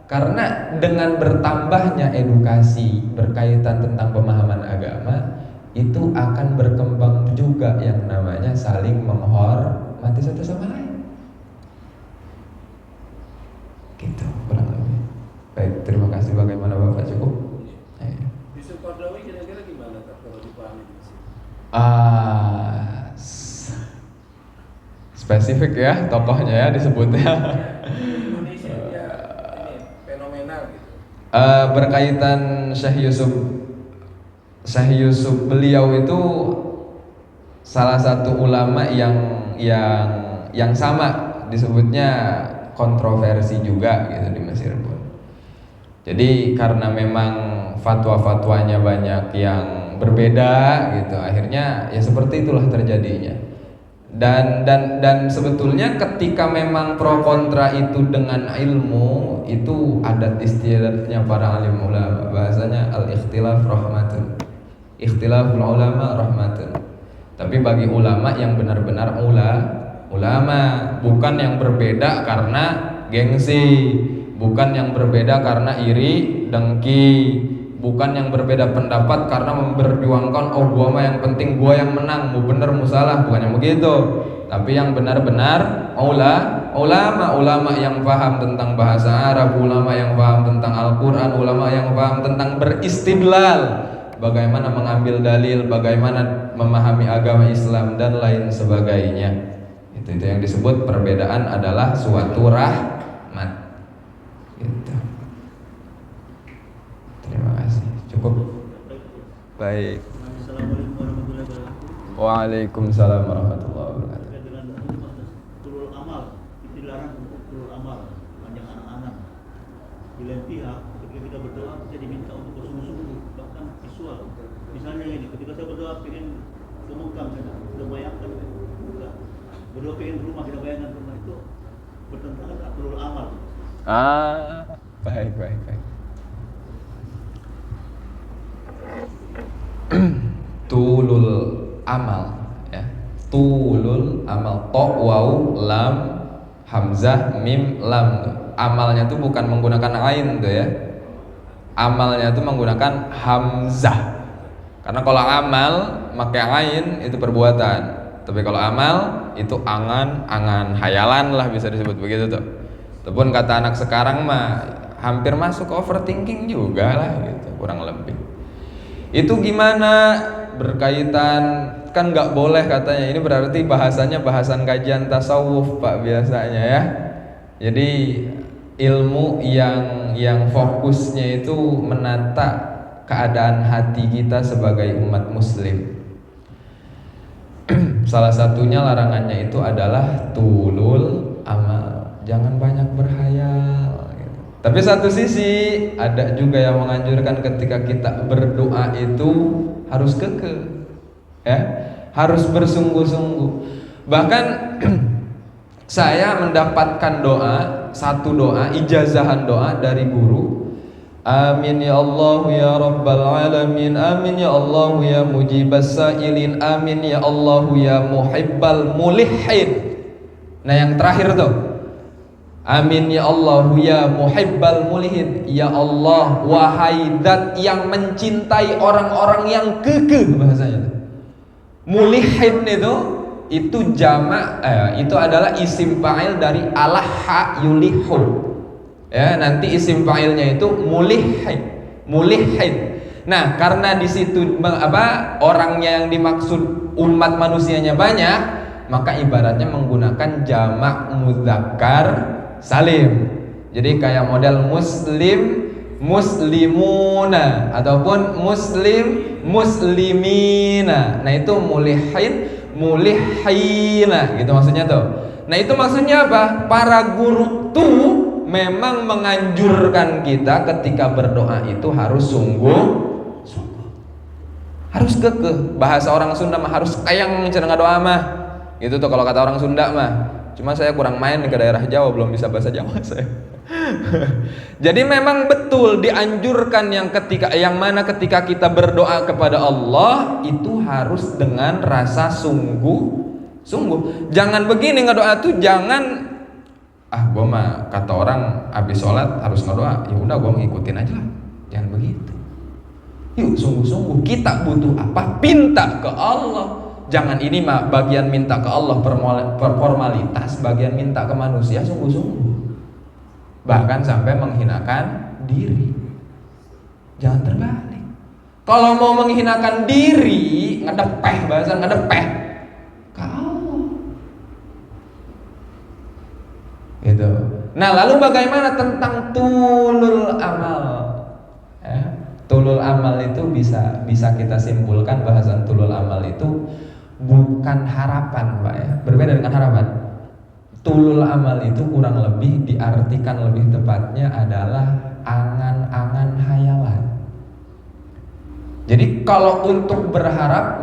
Karena dengan bertambahnya edukasi berkaitan tentang pemahaman agama, itu akan berkembang juga yang namanya saling menghormati satu sama lain. Gitu kurang lebih. Baik, terima kasih. Bagaimana Bapak, cukup? Yusuf Qaradawi kira-kira gimana kalau dipahami di sini? Spesifik ya tokohnya ya disebutnya. Indonesia ya ini fenomenal gitu. Berkaitan Syekh Yusuf, beliau itu salah satu ulama yang sama disebutnya kontroversi juga gitu di Mesir pun. Jadi karena memang fatwa-fatwanya banyak yang berbeda gitu, akhirnya ya seperti itulah terjadinya. Dan sebetulnya ketika memang pro kontra itu dengan ilmu, itu adat istiadatnya para alim ulama, bahasanya al-ikhtilaf rahmatun, ikhtilaful ulama rahmatun. Tapi bagi ulama yang benar-benar ulama, bukan yang berbeda karena gengsi, bukan yang berbeda karena iri, dengki, bukan yang berbeda pendapat karena memperjuangkan gua mah yang penting gua yang menang, mau bener mau salah, bukan yang begitu. Tapi yang benar-benar ulama yang paham tentang bahasa Arab, ulama yang paham tentang Al-Qur'an, ulama yang paham tentang beristidlal, bagaimana mengambil dalil, bagaimana memahami agama Islam dan lain sebagainya. Itu yang disebut perbedaan adalah suatu rahmat. Gitu. Terima kasih. Cukup. Baik. Assalamualaikum warahmatullahi wabarakatuh. Waalaikumsalam warahmatullahi wabarakatuh. Terkait dengan tulul amal, dilarang untuk tulul amal, panjang anak-anak. Di lain pihak, ketika kita berdoa kita diminta untuk bersungguh-sungguh, bahkan visual. Misalnya ini, ketika saya berdoa pengen gemukkan, sudah bayangkan, berdoa pengen rumah, kita bayangkan rumah itu bertentangan dengan tulul amal. Baik. Tulul amal ya. Tulul amal, to, waw, lam, hamzah, mim, lam. Amalnya tuh bukan menggunakan ain tuh ya. Amalnya tuh menggunakan hamzah. Karena kalau amal pakai ain itu perbuatan. Tapi kalau amal itu angan, hayalan lah bisa disebut begitu tuh. Ataupun kata anak sekarang mah hampir masuk overthinking juga lah gitu, kurang lebih. Itu gimana berkaitan, kan nggak boleh katanya, ini berarti bahasanya bahasan kajian tasawuf Pak biasanya ya. Jadi ilmu yang fokusnya itu menata keadaan hati kita sebagai umat muslim. Salah satunya larangannya itu adalah tulul amal, jangan banyak berhayal gitu. Tapi satu sisi ada juga yang menganjurkan ketika kita berdoa itu harus kekeh ya, harus bersungguh-sungguh. Bahkan saya mendapatkan satu doa, ijazahan doa dari guru. Amin ya Allah ya Rabbal Alamin, amin ya Allah ya Mujibas Sa'ilin, amin ya Allah ya Muhibbal Mulihin. Nah yang terakhir tuh, Amin ya Allah ya muhibbal mulihin. Ya Allah, wahai zat yang mencintai orang-orang yang kekeh, bahasanya. Mulihin itu jamak, itu adalah isim fa'il dari alaha yulihu. Ya, nanti isim fa'ilnya itu mulihin. Nah, karena di situ orangnya yang dimaksud umat manusianya banyak, maka ibaratnya menggunakan jamak mudzakkar salim. Jadi kayak model muslimuna ataupun muslimina. Nah, itu mulihina gitu maksudnya tuh. Nah, itu maksudnya apa? Para guru tuh memang menganjurkan kita ketika berdoa itu harus sungguh, harus kekeh. Bahasa orang Sunda mah harus kayang cenah doa mah. Gitu tuh kalau kata orang Sunda mah. Cuma saya kurang main ke daerah Jawa, belum bisa bahasa Jawa saya. Jadi memang betul dianjurkan yang mana ketika kita berdoa kepada Allah itu harus dengan rasa sungguh. Jangan begini ngedoa tuh, jangan gua mah kata orang habis sholat harus ngedoa, ya udah gua ngikutin aja lah. Jangan begitu. Yuk sungguh-sungguh kita butuh apa? Minta ke Allah. Jangan ini mah bagian minta ke Allah formalitas, bagian minta ke manusia sungguh-sungguh. Bahkan sampai menghinakan diri. Jangan terbalik. Kalau mau menghinakan diri, ngedepeh, bahasa ngedepeh ke Allah. Gitu. Nah, lalu bagaimana tentang tulul amal? Tulul amal itu bisa kita simpulkan, bahasan tulul amal itu bukan harapan, Pak ya. Berbeda dengan harapan. Tulul amal itu kurang lebih diartikan lebih tepatnya adalah angan-angan hayalan. Jadi kalau untuk berharap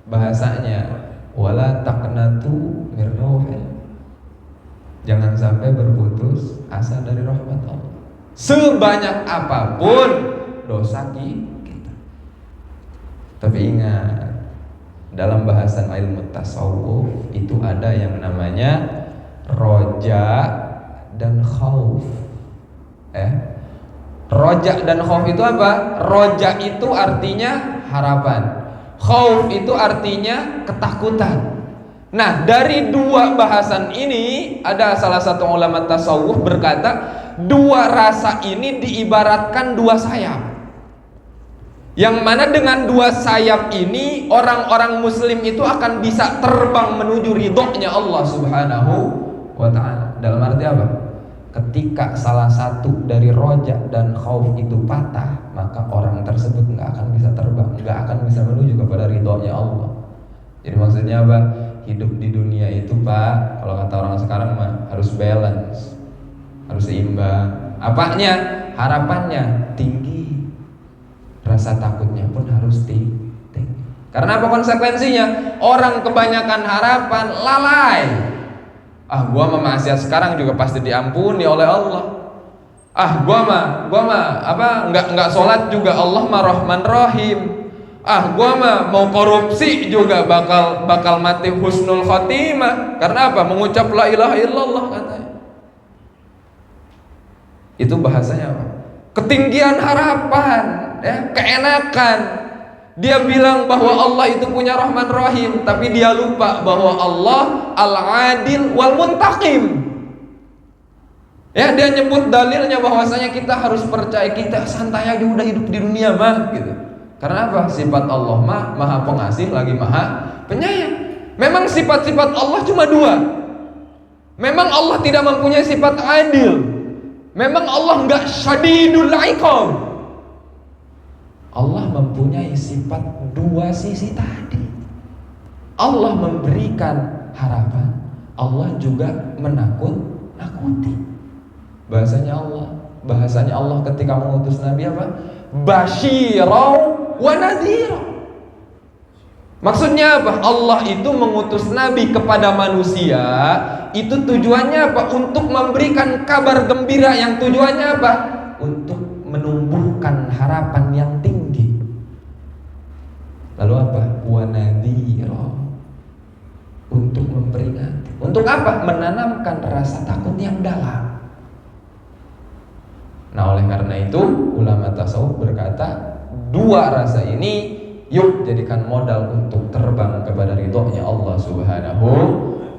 bahasanya wala taqnatu mir rauhillah. Jangan sampai berputus asa dari rahmat Allah. Sebanyak apapun dosa kita. Tapi ingat, dalam bahasan ilmu tasawuf itu ada yang namanya roja dan khauf. Roja dan khauf itu apa? Roja itu artinya harapan, khauf itu artinya ketakutan. Nah, dari dua bahasan ini ada salah satu ulama tasawuf berkata, dua rasa ini diibaratkan dua sayap. Yang mana dengan dua sayap ini orang-orang muslim itu akan bisa terbang menuju ridhonya Allah Subhanahu wa ta'ala. Dalam arti apa? Ketika salah satu dari roja dan khauf itu patah, maka orang tersebut nggak akan bisa terbang, nggak akan bisa menuju kepada ridhonya Allah. Jadi maksudnya apa? Hidup di dunia itu, Pak, kalau kata orang sekarang mah harus balance, harus seimbang. Apanya? Harapannya tinggi, rasa takutnya pun harus tinggi. Karena apa konsekuensinya? Orang kebanyakan harapan lalai. Gua mah maksiat sekarang juga pasti diampuni oleh Allah. Gua mah enggak sholat juga Allah mah Rahman Rahim. Gua mah mau korupsi juga bakal mati husnul khotimah. Karena apa? Mengucap la ilaha illallah katanya. Itu bahasanya apa? Ketinggian harapan, keenakan. Dia bilang bahwa Allah itu punya Rahman Rahim, tapi dia lupa bahwa Allah Al-Adil wal Muntaqim. Dia nyebut dalilnya bahwasanya kita harus percaya, kita santai aja udah hidup di dunia mah gitu. Karena apa? Sifat Allah mah Maha Pengasih lagi Maha Penyayang. Memang sifat-sifat Allah cuma dua. Memang Allah tidak mempunyai sifat adil. Memang Allah enggak syadidul iqab. Allah mempunyai sifat dua sisi tadi. Allah memberikan harapan, Allah juga menakuti. Bahasanya Allah ketika mengutus Nabi apa? Basyirau wa nadhira. Maksudnya apa? Allah itu mengutus Nabi kepada manusia, itu tujuannya apa? Untuk memberikan kabar gembira, yang tujuannya apa? Untuk menumbuhkan harapan yang tinggi. Lalu apa? Wa nadhira, untuk memperingati. Untuk apa? Menanamkan rasa takut yang dalam. Nah, oleh karena itu ulama tasawuf berkata, dua rasa ini yuk jadikan modal untuk terbang kepada ridhonya Allah Subhanahu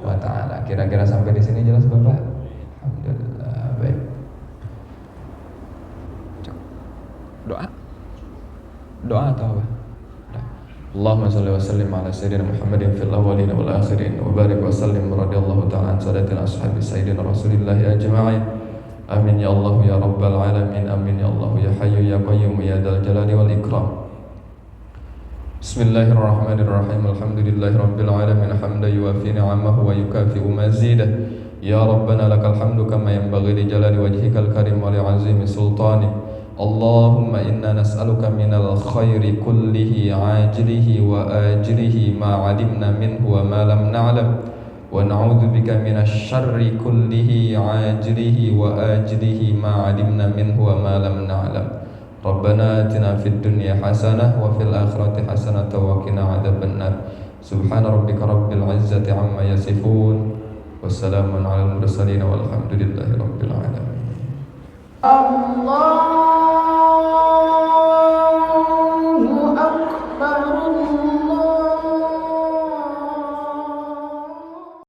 wa ta'ala. Kira-kira sampai di sini jelas Bapak? Alhamdulillah. Baik. Doa atau apa? Allahumma salli wa sallim ala sayyidina Muhammadin fil awwalin wal akhirin wa barik wa sallim radhiyallahu ta'ala an sadatil ashabi sayyidina Rasulillah ajma'in. Amin ya Allah ya rabbal alamin. Amin ya Allah ya hayyu ya qayyum ya dzal jalali wal ikram. Bismillahirrahmanirrahim. Alhamdulillahi rabbil alamin hamdan yuwafi ni'amahu wa yukafi'u mazidah. Ya rabbana lakal hamdu kama yanbaghi li jalali wajhikal karim wa li 'azimi sultanik. Allahumma inna nas'aluka minal khairi kullihi ajlihi wa ajlihi ma 'alimna minhu wa ma lam na'lam wa na'udzu bika minasy syarri kullihi ajlihi wa ajlihi ma 'alimna minhu wa ma lam na'lam. Rabbana atina fid dunya hasanah wa fil akhirati hasanah wa qina 'adzabannar. Subhana rabbika rabbil 'izzati 'amma yasifun. Wassalamun 'alal mursalin walhamdulillahi rabbil 'alamin.